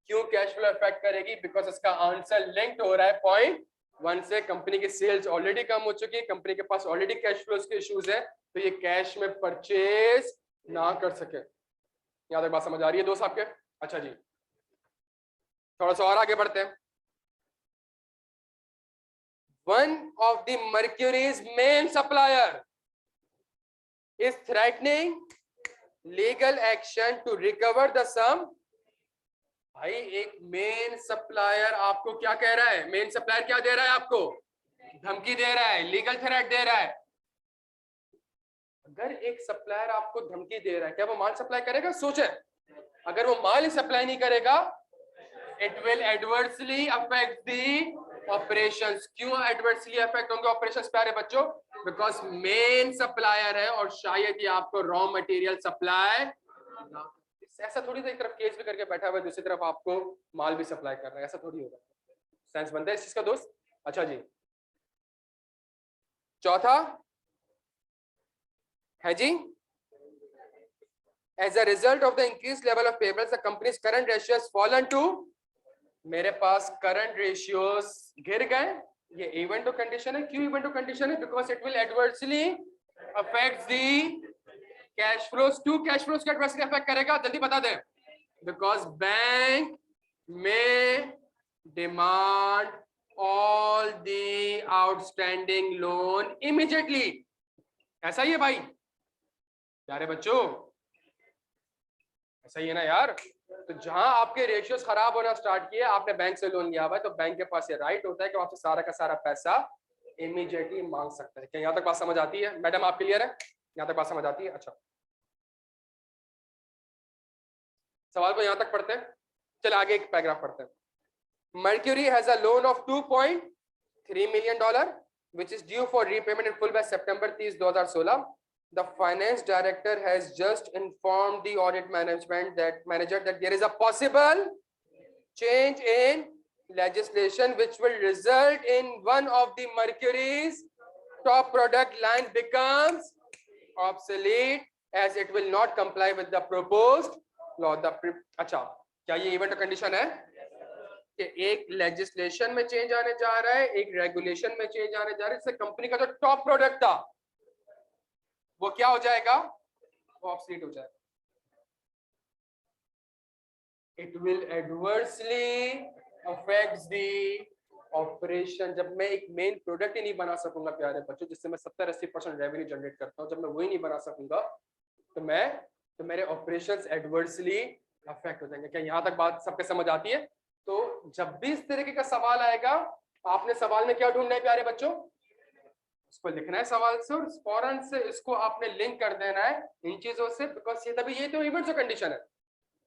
क्यों कैश फ्लो अफेक्ट करेगी? बिकॉज इसका आंसर लिंक्ड हो रहा है पॉइंट 1 से। कंपनी की सेल्स ऑलरेडी कम हो चुकी है, कंपनी के पास ऑलरेडी कैश फ्लोज के इश्यूज है, तो ये कैश में परचेज ना कर सके। यहां तक बात समझ आ रही है दोस्त आपके? अच्छा जी, थोड़ा सा और आगे बढ़ते हैं। One of the Mercury's main supplier is threatening legal action to recover the sum. भाई एक मेन सप्लायर आपको क्या कह रहा है, मेन सप्लायर क्या दे रहा है आपको, धमकी दे रहा है, लीगल थ्रेट दे रहा है। अगर एक सप्लायर आपको धमकी दे रहा है, क्या वो माल सप्लाई करेगा? सोचे, अगर वो माल सप्लाई नहीं करेगा, it will adversely affect the operations. क्यों एडवर्सली अफेक्ट होंगे ऑपरेशंस प्यारे बच्चों? बिकॉज मेन सप्लायर है और शायद ही आपको रॉ मटेरियल सप्लाई, ऐसा थोड़ी, एक तरफ केस भी करके बैठा हुआ है, दूसरी तरफ आपको माल भी सप्लाई कर रहा है, ऐसा थोड़ी होगा। सेंस बनता है इस चीज का दोस्त? अच्छा जी, चौथा है जी, as a result of the increased level of payables, the company's current ratio has fallen to, मेरे पास करंट रेशियोज गिर गए, ये इवेंट ऑफ कंडीशन है। क्यों इवेंट ऑफ कंडीशन है? Because it will adversely affect the cash flows. To cash flows को adversely affect करेगा, जल्दी बता दें। बिकॉज बैंक में demand all the outstanding loan immediately। ऐसा ही है भाई प्यारे बच्चों, ऐसा ही है ना यार। तो जहां आपके रेशियोज खराब होना स्टार्ट किए, आपने बैंक से लोन लिया हुआ है, तो बैंक के पास ये राइट होता है कि आपसे सारा का सारा पैसा इमीडिएटली मांग सकता है। क्या यहाँ तक बात समझ आती है मैडम? आप क्लियर है? यहाँ तक बात समझ आती है? अच्छा, सवाल को यहाँ तक पढ़ते हैं। चल आगे एक पैराग्राफ पढ़ते हैं। Mercury has a loan of $2.3 million which is due for repayment in full by September 30, 2016. The finance director has just informed the audit manager that there is a possible change in legislation which will result in one of the Mercury's top product line becomes obsolete as it will not comply with the proposed law. अच्छा, क्या ये event condition है कि एक legislation में change आने जा रहा है, एक रेगुलेशन में चेंज आने जा रहा है, जिससे कंपनी का जो टॉप प्रोडक्ट था वो क्या हो जाएगा? वो ऑब्सोलीट हो जाएगा। It will adversely affects the operation. जब मैं एक मेन प्रोडक्ट ही नहीं बना सकूंगा प्यारे बच्चों, जिससे मैं 70-80% रेवेन्यू जनरेट करता हूं, जब मैं वही नहीं बना सकूंगा तो मेरे ऑपरेशंस एडवर्सली अफेक्ट हो जाएंगे। क्या यहां तक बात सबके समझ आती है? तो जब भी इस तरीके का सवाल आएगा, आपने सवाल में क्या ढूंढना है प्यारे बच्चों? इसको लिखना है सवाल से और फौरन से इसको आपने लिंक कर देना है इन चीजों से, बिकॉज ये तभी ये तो इवेंट्स ऑफ कंडीशन है।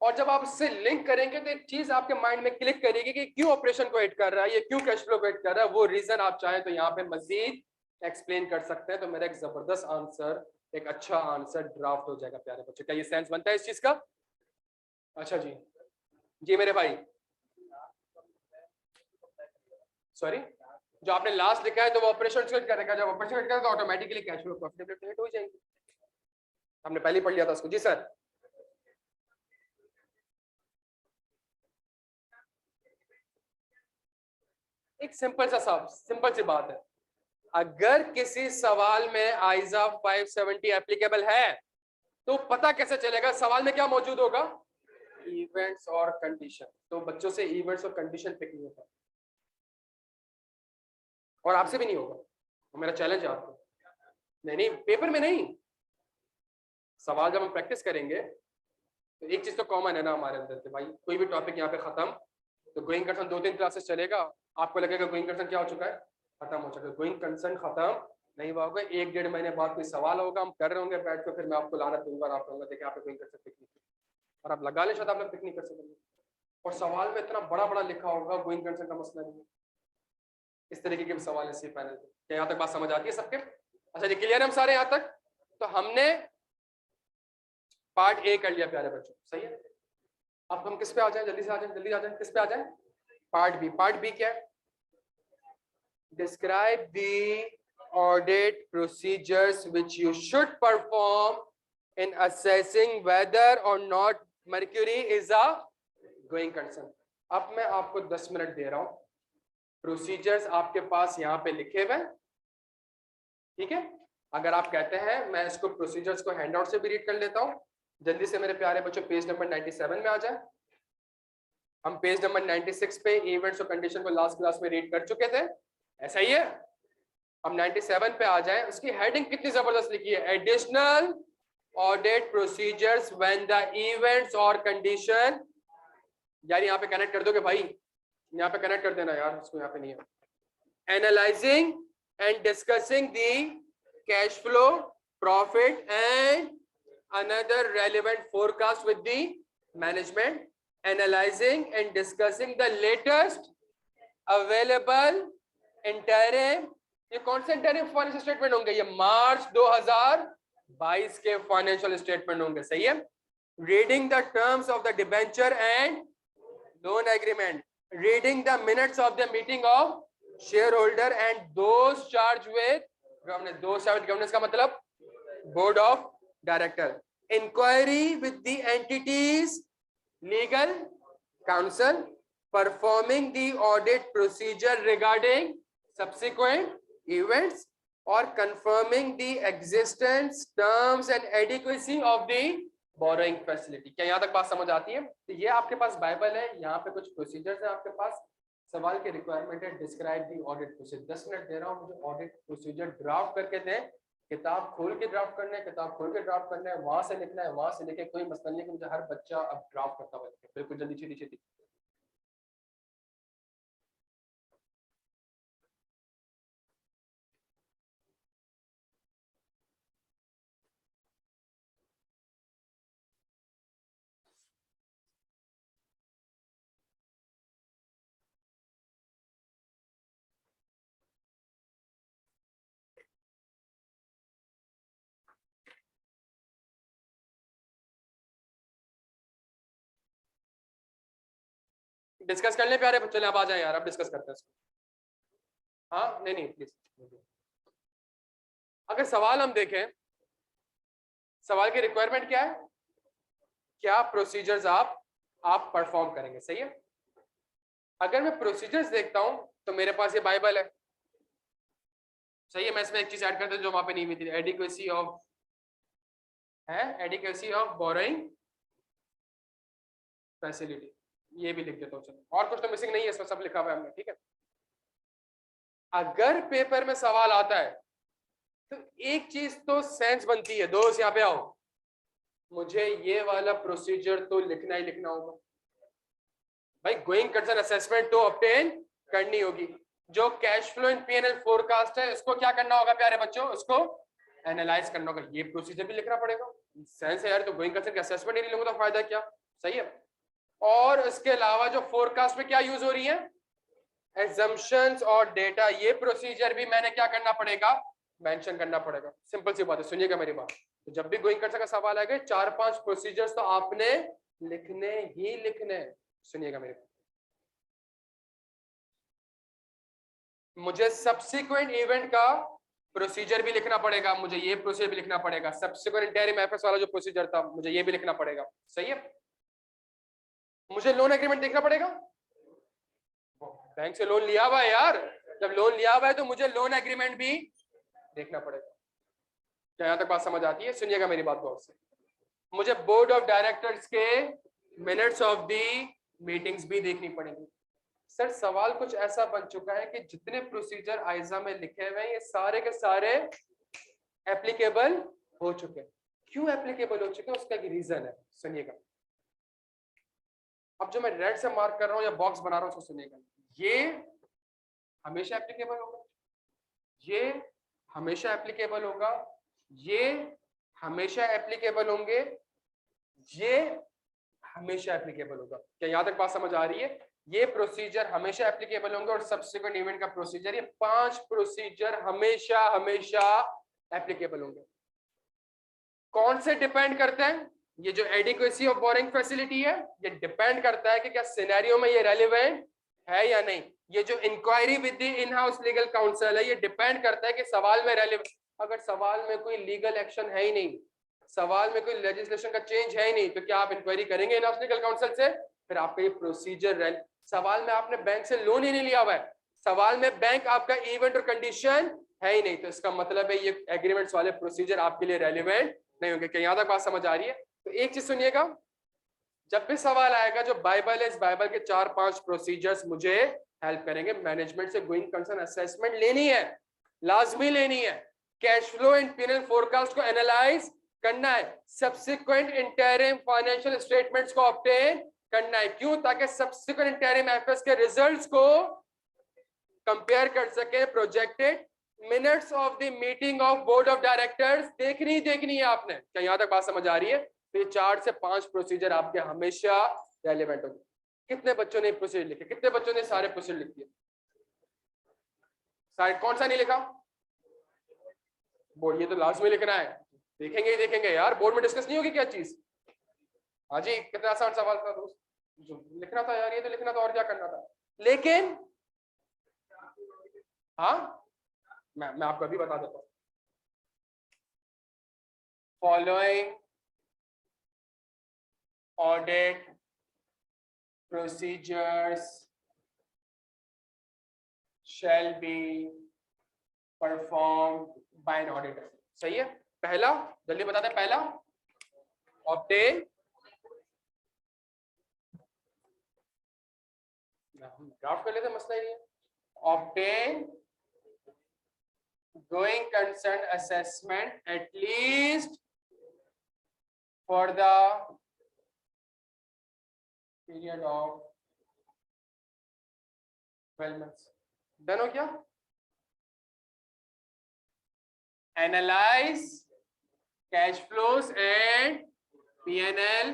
और जब आप इससे लिंक करेंगे तो एक चीज आपके माइंड में क्लिक करेगी कि क्यों ऑपरेशन को हिट कर रहा है, ये क्यों कैश फ्लो को हिट कर रहा है। वो रीजन आप चाहें तो यहाँ पे मजीद एक्सप्लेन कर सकते हैं। तो मेरा एक जबरदस्त आंसर, एक अच्छा आंसर ड्राफ्ट हो जाएगा प्यारे बच्चों। क्या ये सेंस बनता है इस चीज का? अच्छा जी, जी मेरे भाई, सॉरी, जो आपने लास्ट लिखा है तो वो ऑपरेशन हिट करेगा। जब ऑपरेशन हिट करेगा तो automatically cash flow profitability hit हो जाएगी। हमने पहले पढ़ लिया था उसको। जी सर, एक सिंपल सी बात है। अगर किसी सवाल में आइजा 570 एप्लीकेबल है तो पता कैसे चलेगा? सवाल में क्या मौजूद होगा? इवेंट्स और कंडीशन। तो बच्चों से इवेंट्स और कंडीशन पिक नहीं होता, और आपसे भी नहीं होगा। तो मेरा चैलेंज है आपको। नहीं, पेपर में नहीं, सवाल जब हम प्रैक्टिस करेंगे तो एक चीज तो कॉमन है ना हमारे अंदर से भाई, कोई भी टॉपिक यहाँ पे खत्म तो गोइंग कंसर्न 2-3 क्लासेस चलेगा, आपको लगेगा गोइंग कंसर्न क्या हो चुका है? खत्म हो चुका है। गोइंग कंसर्न खत्म नहीं हुआ होगा। 1-1.5 महीने बाद कोई सवाल होगा, हम कर रहे होंगे बैठ के, फिर मैं आपको लाना दूंगा, आप कहूंगा देखिए आपने गोइंग कंसर्न पिक नहीं किया, और आप लगा ले शायद आप पिक नहीं कर सकेंगे। और सवाल में इतना बड़ा बड़ा लिखा होगा, गोइंग कंसर्न का मसला नहीं है। इस तरीके के सवाल है पैनल पे। क्या यहाँ तक बात समझ आती है सबके? अच्छा जी, क्लियर है हम सारे यहाँ तक? तो हमने पार्ट ए कर लिया प्यारे बच्चों, सही है। अब हम किस पे आ जाएं? जल्दी से आ जाएं, जल्दी आ जाएं। किस पे आ जाएं? Part B. पार्ट बी क्या है? Describe the audit procedures which you should perform in assessing whether or not Mercury is a going concern. अब मैं आपको 10 मिनट दे रहा हूं। प्रोसीजर्स आपके पास यहाँ पे लिखे हुए, ठीक है। अगर आप कहते हैं मैं इसको प्रोसीजर्स को हैंडआउट से भी रीड कर लेता हूँ, जल्दी से मेरे प्यारे बच्चों पेज नंबर 97 में आ जाए। हम पेज नंबर 96 पे इवेंट्स और कंडीशन को लास्ट क्लास में रीड कर चुके थे, ऐसा ही है। हम 97 पे आ जाए। उसकी हेडिंग कितनी जबरदस्त लिखी है, additional audit procedures when the events और कंडीशन। यार यहाँ पे कनेक्ट कर दोगे भाई, यहाँ पे कनेक्ट कर देना यार, इसको यहाँ पे नहीं है। Analysing and discussing the cash flow, profit and another relevant forecast with the management. Analysing and discussing the latest available interim. ये कौन से इंटरिम फाइनेंशियल स्टेटमेंट होंगे? ये मार्च 2022 के फाइनेंशियल स्टेटमेंट होंगे, सही है। Reading the terms of the debenture and loan agreement, reading the minutes of the meeting of shareholder and those charged with governance. Those charged with governance का मतलब board of director. Inquiry with the entities legal counsel, performing the audit procedure regarding subsequent events or confirming the existence, terms and adequacy of the borrowing facility. क्या यहाँ तक बात समझ आती है? तो ये आपके पास बाइबल है, यहाँ पे कुछ प्रोसीजर्स है आपके पास. सवाल की रिक्वायरमेंट है describe the audit procedure. 10 minute दे रहा हूँ, मुझे ऑडिट प्रोसीजर ड्राफ्ट करके दें. किताब खोल के ड्राफ्ट करना है, किताब खोल के ड्राफ्ट करना है, वहां से लिखना है, वहां से लिखे, कोई मसला नहीं कि मुझे हर बच्चा अब ड्राफ्ट करता हुआ लिखे. बिल्कुल जल्दी छेती छेती. डिस्कस कर ले प्यारे बच्चों, अब आ जाए यार, अब डिस्कस करते हैं इसको. हाँ नहीं नहीं प्लीज. अगर सवाल हम देखें, सवाल की रिक्वायरमेंट क्या है, क्या प्रोसीजर्स आप परफॉर्म करेंगे. सही है. अगर मैं प्रोसीजर्स देखता हूं तो मेरे पास ये बाइबल है. सही है. मैं इसमें एक चीज ऐड कर देता हूं जो वहां पे नहीं हुई थी, एडिक्वेसी ऑफ बोरोइंग फैसिलिटी. ये भी लिख देता हूं. चलो, और कुछ तो मिसिंग नहीं है इसमें, सब लिखा हुआ है हमने. ठीक है. अगर पेपर में सवाल आता है तो एक चीज तो सेंस बनती है, दोस्त यहाँ पे आओ, मुझे ये वाला प्रोसीजर तो लिखना ही लिखना होगा भाई. गोइंग कंसर्न असेसमेंट तो ऑब्टेन करनी होगी. जो cash flow and PNL forecast है उसको क्या करना होगा प्यारे बच्चों, उसको एनालाइज करना होगा. ये प्रोसीजर भी लिखना पड़ेगा. सेंस है यार, तो गोइंग कंसर्न का असेसमेंट ही नहीं लूंगा तो फायदा क्या. सही है. और इसके अलावा जो फोरकास्ट में क्या यूज हो रही है, एजम्पशंस और डेटा, ये प्रोसीजर भी मैंने क्या करना पड़ेगा, मेंशन करना पड़ेगा. सिंपल सी बात है. सुनिएगा मेरी बात. तो जब भी गोइंग कंसर्न का सवाल आएगा 4-5 प्रोसीजर्स तो आपने लिखने ही लिखने. सुनिएगा मेरी बात. मुझे सब्सिक्वेंट इवेंट का प्रोसीजर भी लिखना पड़ेगा, मुझे ये प्रोसीजर भी लिखना पड़ेगा. सब्सिक्वेंट इंटरिम एफएस वाला जो प्रोसीजर था मुझे ये भी लिखना पड़ेगा. सही है. मुझे लोन एग्रीमेंट देखना पड़ेगा. बैंक से लोन लिया हुआ है यार, जब लोन लिया हुआ है तो मुझे लोन एग्रीमेंट भी देखना पड़ेगा. क्या यहां तक बात समझ आती है? सुनिएगा मेरी बात गौर से. मुझे बोर्ड ऑफ डायरेक्टर्स के मिनट्स ऑफ दी मीटिंग्स भी देखनी पड़ेगी. सर सवाल कुछ ऐसा बन चुका है कि जितने प्रोसीजर आइजा में लिखे हुए हैं ये सारे के सारे एप्लीकेबल हो चुके हैं. क्यों एप्लीकेबल हो चुके हैं उसका एक रीजन है. सुनिएगा. अब जो मैं रेड से मार्क कर रहा हूं या बॉक्स बना रहा हूं उसको सुनिएगा. ये हमेशा एप्लीकेबल होगा, ये हमेशा एप्लीकेबल होगा, ये हमेशा एप्लीकेबल होंगे, ये हमेशा एप्लीकेबल होगा. क्या यहां तक बात समझ आ रही है? ये प्रोसीजर हमेशा एप्लीकेबल होंगे और सब्सिक्वेंट इवेंट का प्रोसीजर, ये 5 प्रोसीजर हमेशा हमेशा एप्लीकेबल होंगे. कौन से डिपेंड करते हैं? ये जो एडिक्वेसी ऑफ बोरिंग फैसिलिटी है ये डिपेंड करता है कि क्या सिनेरियो में ये रेलिवेंट है या नहीं. ये जो inquiry with the in house legal counsel है ये डिपेंड करता है कि सवाल में रेलिवेंट. अगर सवाल में कोई लीगल एक्शन है ही नहीं, सवाल में कोई लेजिस्लेशन का चेंज है ही नहीं, तो क्या आप इंक्वायरी करेंगे इन हाउस लीगल काउंसिल से? फिर आपका ये प्रोसीजर. सवाल में आपने बैंक से लोन ही नहीं लिया हुआ है, सवाल में बैंक आपका इवेंट और कंडीशन है ही नहीं, तो इसका मतलब है ये एग्रीमेंट्स वाले प्रोसीजर आपके लिए रेलिवेंट नहीं होंगे. क्या यहां तक बात समझ आ रही है? तो एक चीज सुनिएगा, जब भी सवाल आएगा जो बाइबल है, इस बाइबल के 4-5 प्रोसीजर्स मुझे हेल्प करेंगे. मैनेजमेंट से गोइंग कंसर्न असेसमेंट लेनी है, लाजमी लेनी है. Cash flow and PNL forecast को एनालाइज करना है. सब्सिक्वेंट इंटरिम फाइनेंशियल स्टेटमेंट्स को ऑब्टेन करना है. क्यों? ताकि सब्सिक्वेंट इंटरिम एफएस के रिजल्ट्स को कंपेयर कर सके. Projected minutes of the meeting of board of directors देखनी है आपने. क्या यहां तक बात समझ आ रही है? तो ये 4 से 5 प्रोसीजर आपके हमेशा रेलेवेंट होंगे. कितने बच्चों ने प्रोसीजर लिखे? कितने बच्चों ने सारे प्रोसीजर लिख दिए? सारे. कौन सा नहीं लिखा? बोर्ड. ये तो लास्ट में लिखना है. देखेंगे ही देखेंगे यार, बोर्ड में डिस्कस नहीं होगी क्या चीज. हाँ जी, कितना आसान सवाल था दोस्त, जो लिखना था यार, ये तो लिखना था और क्या करना था. लेकिन हाँ मैं आपको अभी बता देता हूँ. Following audit procedures shall be performed by an auditor. सही है। पहला जल्दी बताते हैं, पहला obtain, ड्राफ्ट कर लेते, मसला ही नहीं है। obtain going concern assessment at least for the period of 12 months. Done हो क्या? Analyze cash flows and P&L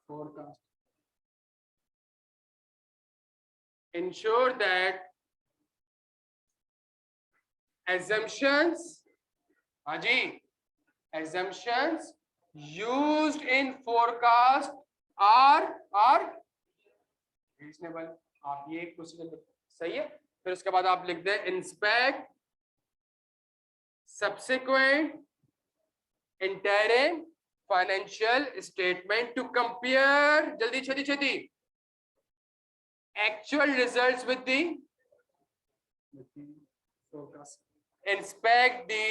forecast. Ensure that assumptions, Haji, assumptions used in forecast are reasonable. आप ये एक प्रोसीजर सही है। फिर उसके बाद आप लिख दें inspect subsequent interim financial statement to compare, jaldi cheti cheti, actual results with the forecast. Inspect the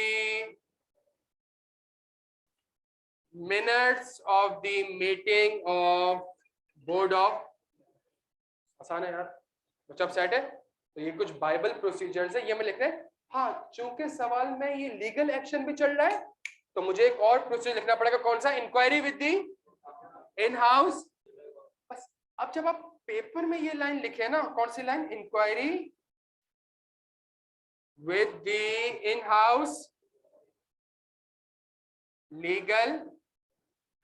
minutes of the meeting of board of, आसान है यार, बच्चा अब सेट है। तो ये कुछ बाइबल प्रोसीजर्स है, ये मैं लिख रहे हैं। हाँ, चूंकि सवाल में ये लीगल एक्शन भी चल रहा है तो मुझे एक और प्रोसीजर लिखना पड़ेगा। कौन सा? Inquiry with the in house. बस अब जब आप पेपर में ये लाइन लिखे ना, कौन सी line? Inquiry with the in house legal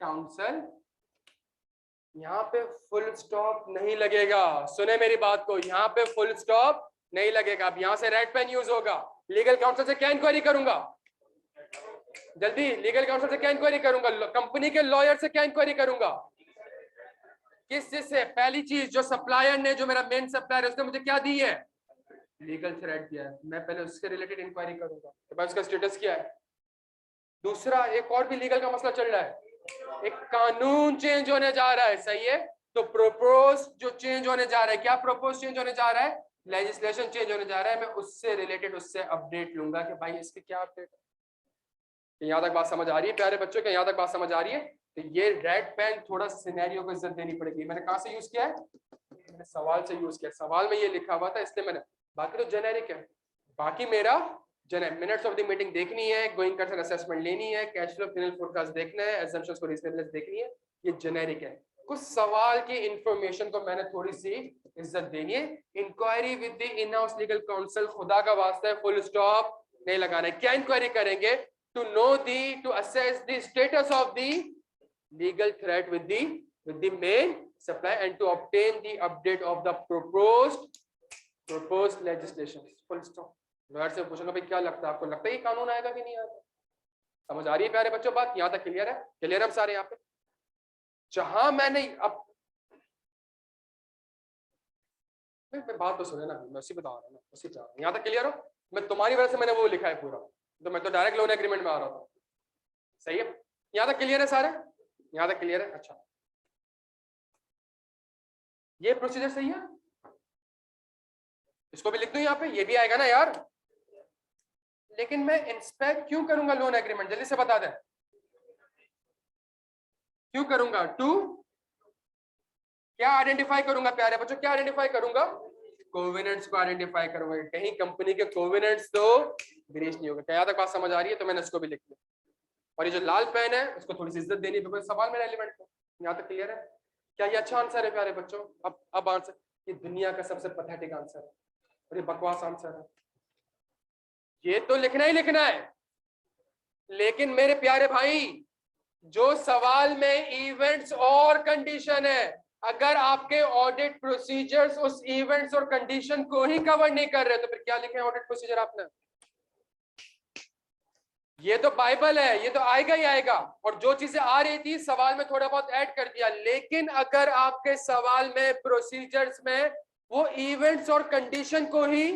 counsel, यहाँ पे फुल स्टॉप नहीं लगेगा। सुने मेरी बात को, यहाँ पे फुल स्टॉप नहीं लगेगा। अब यहां से रेड पेन यूज होगा। लीगल काउंसिल से क्या इंक्वायरी करूंगा? जल्दी, लीगल काउंसिल से क्या इंक्वायरी करूंगा? कंपनी के लॉयर से क्या इंक्वायरी करूंगा? किस चीज से? पहली चीज, जो सप्लायर ने, जो मेरा मेन सप्लायर है, उसने मुझे क्या दी है? लीगल थ्रेट दिया है। मैं पहले उसके रिलेटेड इंक्वायरी करूंगा कि भाई उसका स्टेटस क्या है। दूसरा, एक और भी लीगल का मसला चल रहा है, एक कानून चेंज होने जा रहा है। सही है। तो प्रोपोज जो चेंज होने जा रहा है, क्या प्रोपोज चेंज होने जा रहा है? लेजिस्लेशन चेंज होने जा रहा है। मैं उससे रिलेटेड उससे अपडेट लूंगा कि भाई इसकी क्या अपडेट है। यहाँ तक बात समझ आ रही है प्यारे बच्चों? क्या यहाँ तक बात समझ आ रही है? तो ये रेड पेन थोड़ा सिनेरियो को इज्जत देनी पड़ेगी। मैंने कहाँ से यूज किया है? मैंने सवाल से यूज किया। सवाल में ये लिखा हुआ था इसलिए मैंने, बाकी तो जेनेरिक है। बाकी मेरा मिनट्स ऑफ द मीटिंग देखनी है, गोइंग कंसर्न असेसमेंट लेनी है, कैश फ्लो फाइनल फोरकास्ट देखना है, असम्पशंस को रीजनेबलनेस देखनी है। ये जेनेरिक है। कुछ सवाल की इंफॉर्मेशन को मैंने थोड़ी सी इज्जत देनी है। Inquiry with the in house legal counsel, खुदा का वास्ता है फुल स्टॉप नहीं लगाना है। क्या इंक्वायरी करेंगे? To know the, to assess the status of the legal threat with the main supply and to obtain the update of the proposed legislation. Full stop. Lawyer से पूछूंगा भाई क्या लगता है आपको, लगता है ये कानून आएगा कि नहीं आएगा? समझ आ रही है प्यारे बच्चों बात? यहाँ तक क्लियर है? क्लियर हम सारे यहाँ पे? जहां मैंने अब मैं बात तो सुने ना, मैं उसी बता रहा हूँ, उसी चाह रहा हूँ। यहाँ तक क्लियर हो? मैं तुम्हारी वजह से मैंने वो लिखा है पूरा, तो मैं तो डायरेक्ट लोन एग्रीमेंट में आ रहा था। सही है? यहाँ तक क्लियर है सारे? यहाँ तक क्लियर है? अच्छा, ये प्रोसीजर सही है। इसको भी लिख दूं यहाँ पे, ये भी आएगा ना यार। लेकिन मैं इंस्पेक्ट क्यों करूंगा लोन एग्रीमेंट? जल्दी से बता दें क्यों करूंगा? टू क्या आइडेंटिफाई करूंगा प्यारे बच्चों? क्या आइडेंटिफाई करूंगा? कोवेनेंट्स को आइडेंटिफाई करूंगा। कहीं कंपनी के कोवेनेंट्स तो ब्रीच नहीं होगा। क्या यहाँ तक बात समझ आ रही है? तो मैंने इसको भी लिख दिया। और ये जो लाल पेन है उसको थोड़ी सी इज्जत देनी है, सवाल में रेलिवेंट है। यहाँ तक क्लियर है? क्या ये अच्छा आंसर है प्यारे बच्चों? अब आंसर, ये दुनिया का सबसे पैथेटिक आंसर है और ये बकवास आंसर है। ये तो लिखना ही लिखना है। लेकिन मेरे प्यारे भाई, जो सवाल में इवेंट्स और कंडीशन है, अगर आपके ऑडिट प्रोसीजर्स उस इवेंट्स और कंडीशन को ही कवर नहीं कर रहे तो फिर क्या लिखे ऑडिट प्रोसीजर आपने? ये तो बाइबल है, ये तो आएगा ही आएगा। और जो चीजें आ रही थी सवाल में थोड़ा बहुत ऐड कर दिया। लेकिन अगर आपके सवाल में प्रोसीजर्स में वो इवेंट्स और कंडीशन को ही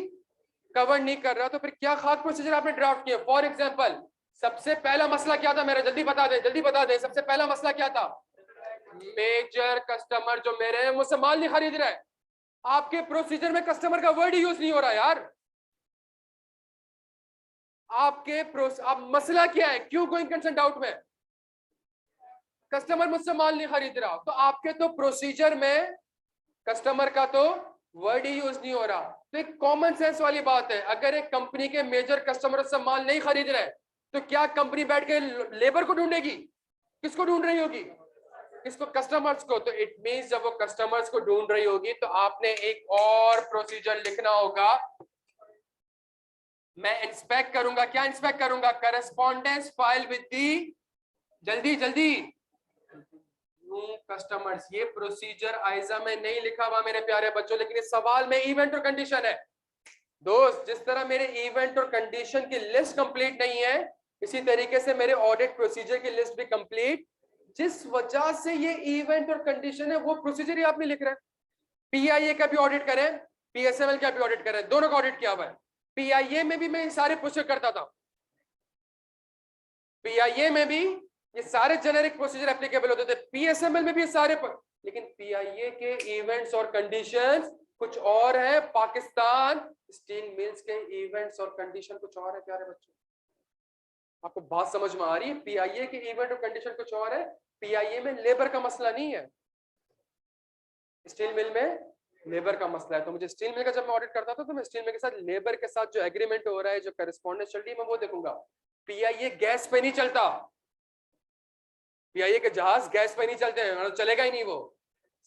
कवर नहीं कर रहा तो फिर क्या खास प्रोसीजर आपने ड्राफ्ट किया? फॉर एग्जांपल, सबसे पहला मसला क्या था मेरा? जल्दी बता दे, जल्दी बता दे। सबसे पहला मसला क्या था? मेजर कस्टमर जो मेरे हैं मुझसे माल नहीं खरीद रहे। आपके प्रोसीजर में कस्टमर का वर्ड ही यूज नहीं हो रहा यार। अब मसला क्या है, क्यों गोइंग कंसर्न डाउट में? कस्टमर मुझसे माल नहीं खरीद रहा, तो आपके तो प्रोसीजर में कस्टमर का तो वर्ड ही यूज नहीं हो रहा। तो एक कॉमन सेंस वाली बात है, अगर एक कंपनी के मेजर कस्टमर से माल नहीं खरीद रहे तो क्या कंपनी बैठ के लेबर को ढूंढेगी? किसको ढूंढ रही होगी? किसको? कस्टमर्स को। तो इट मींस जब वो कस्टमर्स को ढूंढ रही होगी तो आपने एक और प्रोसीजर लिखना होगा। मैं इंस्पेक्ट करूंगा, क्या इंस्पेक्ट करूंगा? करस्पॉन्डेंस फाइल विद दी, जल्दी जल्दी, कस्टमर्स। ये प्रोसीजर आइजा में नहीं लिखा हुआ मेरे प्यारे बच्चों, लेकिन इस सवाल में इवेंट और कंडीशन है। दोस्त, जिस तरह मेरे इवेंट और कंडीशन की लिस्ट कंप्लीट नहीं है, इसी तरीके से मेरे ऑडिट प्रोसीजर की लिस्ट भी कंप्लीट, जिस वजह से ये इवेंट और कंडीशन है वो प्रोसीजर ही आप नहीं लिख रहे। पीआईए का भी ऑडिट करें, पीएसएमएल का भी ऑडिट करें, दोनों का ऑडिट किया हुआ है। पीआईए में भी मैं सारे प्रोसीजर करता था, पीआईए में भी ये सारे जेनेरिक प्रोसीजर एप्लीकेबल होते थे, पीएसएमएल में भी ये सारे लेकिन पीआईए के इवेंट्स और कंडीशंस कुछ और है, पाकिस्तान स्टील मिल्स के इवेंट्स और कंडीशन कुछ और है प्यारे बच्चों। आपको बात समझ में आ रही है? पीआईए के इवेंट और कंडीशन कुछ और है, पीआईए में लेबर का मसला नहीं है, स्टील मिल में लेबर का मसला है। तो मुझे स्टील मिल का जब मैं ऑडिट करता था तो मैं स्टील मिल के साथ लेबर के साथ जो एग्रीमेंट हो रहा है, जो करस्पॉन्डेंस चल रही है, मैं वो देखूंगा। पीआईए गैस पे नहीं चलता, पीआईए के जहाज गैस पे नहीं चलते हैं, चलेगा ही नहीं वो,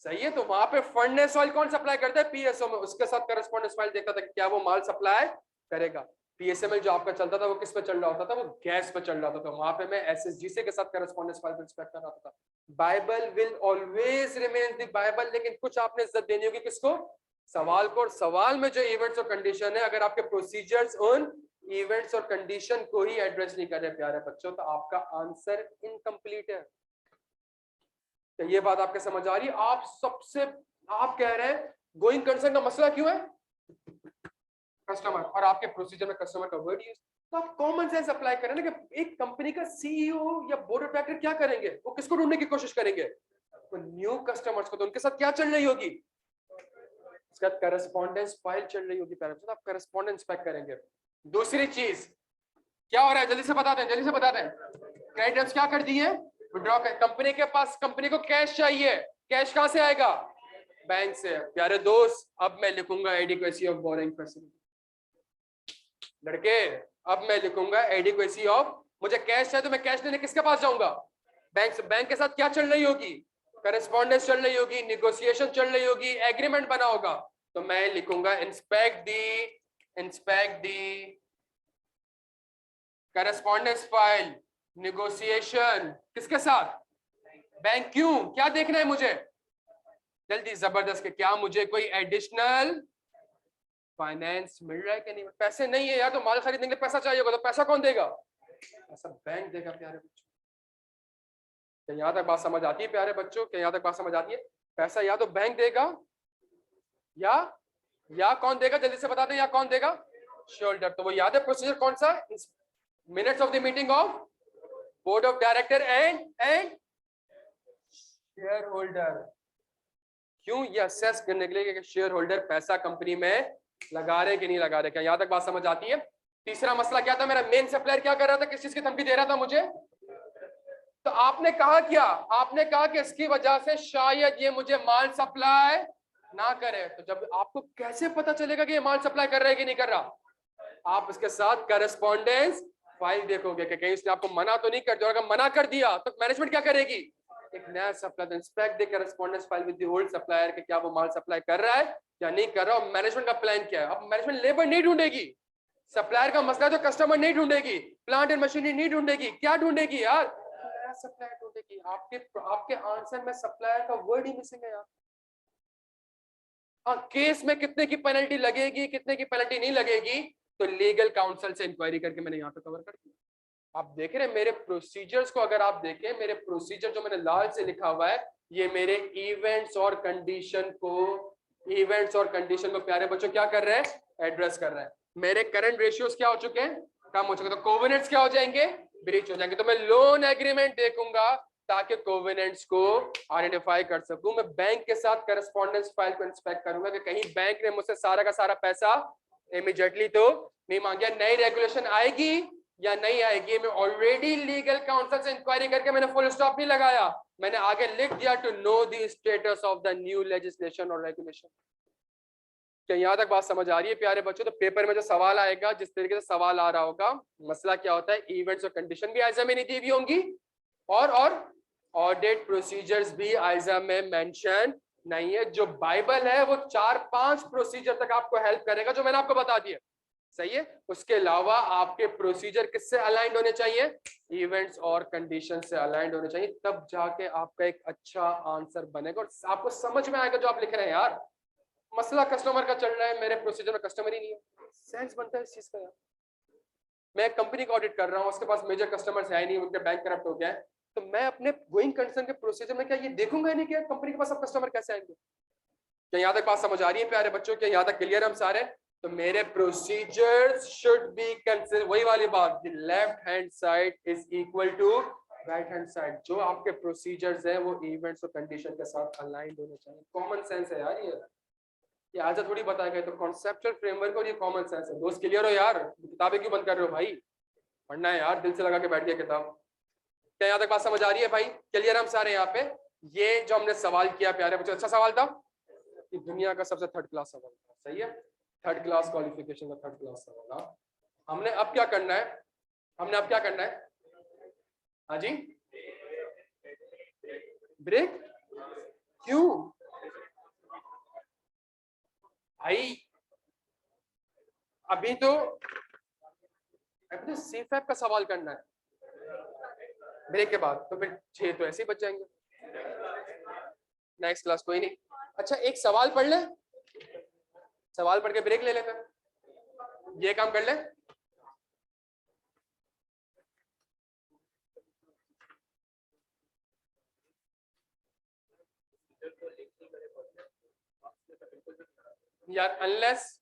सही है। तो वहां पे फर्नेस ऑयल कौन सप्लाई करता है? पीएसओ में, उसके साथ करस्पॉन्डेंस फाइल देखता था कि क्या वो माल सप्लाई करेगा। पीएसएमएल जो आपका चलता था वो किस पे चल रहा होता था? वो गैस पे चल रहा होता था। वहां पे मैं एसएसजीसी के साथ करस्पॉन्डेंस फाइल इंस्पेक्ट कर रहा था। Bible will always remain the Bible, लेकिन कुछ आपने इज्जत देनी होगी किसको? सवाल को। और सवाल में जो इवेंट्स और कंडीशन है, अगर आपके प्रोसीजर्स उन इवेंट्स और कंडीशन को ही एड्रेस नहीं कर रहे प्यारे बच्चों, तो आपका आंसर इनकम्प्लीट है। तो ये बात आपके समझ आ रही है? आप कह रहे हैं गोइंग कंसर्न का मसला क्यों है? कस्टमर, और आपके प्रोसीजर में कस्टमर का वर्ड यूज। तो आप कॉमन सेंस अप्लाई करें ना कि एक कंपनी का सीईओ या बोर्ड ऑफ डायरेक्टर क्या करेंगे? वो किसको ढूंढने की कोशिश करेंगे? तो न्यू कस्टमर्स को। तो उनके साथ क्या चल रही होगी? उसके बाद करस्पॉन्डेंस फाइल चल रही होगी पैरेंट्स, तो आप करस्पॉन्डेंस पैक करेंगे। दूसरी चीज क्या हो रहा है, जल्दी से बता दें, जल्दी से बता दें। क्रेडिटर्स क्या कर दिए? विड्रॉ कर। कंपनी के पास, कंपनी को कैश चाहिए, कैश कहां से आएगा? बैंक से। प्यारे दोस्त, अब मैं लिखूंगा एडिक्वेसी ऑफ बोरिंग फैसिलिटी। लड़के, अब मैं लिखूंगा एडिक्वेसी ऑफ, मुझे कैश चाहिए तो मैं कैश लेने किसके पास जाऊंगा? बैंक से। बैंक के साथ क्या चल रही होगी? करस्पॉन्डेंस चल रही होगी, निगोशिएशन चल रही होगी, एग्रीमेंट बना होगा। तो मैं लिखूंगा इंस्पेक्ट दी करस्पॉन्डेंस फाइल, निगोशिएशन किसके साथ? बैंक। क्यों? क्या देखना है मुझे? जल्दी जबरदस्त के, क्या मुझे कोई एडिशनल फाइनेंस मिल रहा है कि नहीं? पैसे नहीं है यार, तो माल खरीदने के लिए पैसा चाहिए होगा, तो पैसा कौन देगा? पैसा बैंक देगा प्यारे बच्चों। क्या यहाँ तक बात समझ आती है प्यारे बच्चों? क्या यहाँ तक बात समझ आती है? पैसा या तो बैंक देगा या कौन देगा? जल्दी से बता दें, या कौन देगा? शोल्डर। तो वो याद है प्रोसीजर कौन सा? Minutes of the meeting of board of director and share holder. क्यों? ये असेस करने के लिए कि शेयर होल्डर पैसा कंपनी में लगा रहे कि नहीं लगा रहे। क्या यहाँ तक बात समझ आती है? तीसरा मसला क्या था मेरा? मेन सप्लायर क्या कर रहा था, किस चीज की धमकी दे रहा था मुझे? तो आपने कहा क्या? आपने कहा कि इसकी वजह से शायद ये मुझे माल सप्लाई ना करे। तो जब आपको कैसे पता चलेगा कि ये माल सप्लाई कर रहा है कि नहीं कर रहा? आप इसके साथ करस्पॉन्डेंस फाइल देखोगे कि कहीं उसने आपको मना तो नहीं कर दिया। अगर मना कर दिया तो मैनेजमेंट क्या करेगी? एक नया supplier inspect the correspondence file with the old supplier कि क्या वो माल सप्लाई कर रहा है या नहीं कर रहा। और मैनेजमेंट का प्लान क्या है? अब मैनेजमेंट लेबर नहीं ढूंढेगी, सप्लायर का मसला तो कस्टमर नहीं ढूंढेगी, प्लांट एंड मशीनरी नहीं ढूंढेगी, क्या ढूंढेगी यार? नया सप्लायर ढूंढेगी। आपके आंसर में सप्लायर का वर्ड ही मिसिंग है यार। हाँ, केस में कितने की पेनल्टी लगेगी, कितने की पेनल्टी नहीं लगेगी, तो लीगल काउंसिल से इंक्वायरी करके मैंने यहाँ पे कवर कर दिया। आप देख रहे हैं मेरे प्रोसीजर्स को? अगर आप देखें मेरे प्रोसीजर जो मैंने लाल से लिखा हुआ है, ये मेरे इवेंट्स और कंडीशन को प्यारे बच्चों क्या कर रहे हैं? एड्रेस कर रहे हैं। मेरे करंट रेशियोज क्या हो चुके हैं? कम हो चुके। तो कोवेनेंट्स क्या हो जाएंगे? ब्रीच हो जाएंगे। तो मैं लोन एग्रीमेंट देखूंगा ताकि कोवेनेंट्स को आइडेंटिफाई कर सकूं। मैं बैंक के साथ करस्पॉन्डेंस फाइल को इंस्पेक्ट करूंगा कि कहीं बैंक ने मुझसे सारा का सारा पैसा इमीडिएटली तो मैं मान गया नई रेगुलेशन आएगी या नहीं आएगी, मैं ऑलरेडी लीगल काउंसिल से इंक्वायरी करके मैंने फुल स्टॉप नहीं लगाया, मैंने आगे लिख दिया to know the status of the new legislation और रेगुलेशन। क्या यहाँ तक बात समझ आ रही है प्यारे बच्चों? तो पेपर में जो सवाल आएगा, जिस तरीके से सवाल आ रहा होगा, मसला क्या होता है, इवेंट्स और कंडीशन भी आइजा में नहीं दी हुई होंगी और ऑडिट प्रोसीजर्स भी आइजा में मेंशन नहीं है। जो बाइबल है वो 4-5 प्रोसीजर तक आपको हेल्प करेगा जो मैंने आपको बता दिया, सही है। उसके अलावा आपके प्रोसीजर किससे अलाइंड होने चाहिए, इवेंट्स और कंडीशन से अलाइंड होने चाहिए, तब जाके आपका एक अच्छा आंसर बनेगा और आपको समझ में आएगा जो आप लिख रहे हैं। यार मसला कस्टमर का चल रहा है, मेरे प्रोसीजर में कस्टमर ही नहीं है, सेंस बनता है इस चीज का। यार मैं एक कंपनी का ऑडिट कर रहा हूँ, उसके पास मेजर कस्टमर्स है नहीं, उनके बैंक करप्ट हो गया है, तो मैं अपने गोइंग कंसर्न के प्रोसीजर में क्या ये देखूंगा नहीं कि कंपनी के पास अब कस्टमर कैसे आएंगे? क्या यहाँ तक बात समझ आ रही है प्यारे बच्चों? क्या यहाँ तक क्लियर हम सारे? तो मेरे प्रोसीजर्स शुड बी कंसिडर, वही वाली बात, the left hand side is equal to right hand side. जो आपके प्रोसीजर्स हैं वो इवेंट्स और कंडीशन के साथ अलाइंड होने चाहिए। कॉमन सेंस है यार, ये आज थोड़ी बताया गया, तो कॉन्सेप्चुअल फ्रेमवर्क और ये कॉमन सेंस है। दोस्त क्लियर हो यार? किताबें क्यों बंद कर रहे हो भाई? पढ़ना है यार, दिल से लगा के बैठ गया किताब। क्या यहाँ तक बात समझ आ रही है भाई? क्लियर हम सारे यहाँ पे? ये जो हमने सवाल किया प्यारे बच्चों, अच्छा सवाल था, कि दुनिया का सबसे थर्ड क्लास सवाल था, सही है, थर्ड क्लास क्वालिफिकेशन का थर्ड क्लास सवाल था। हमने अब क्या करना है, हमने अब क्या करना है? हाँ जी, ब्रेक क्यों भाई? अभी तो सीफैप का सवाल करना है ब्रेक के बाद, तो फिर 6 तो ऐसे ही बच जाएंगे, नेक्स्ट क्लास कोई नहीं। अच्छा एक सवाल पढ़ ले, सवाल पढ़ के ब्रेक ले लेते, ये काम कर ले। यार अनलेस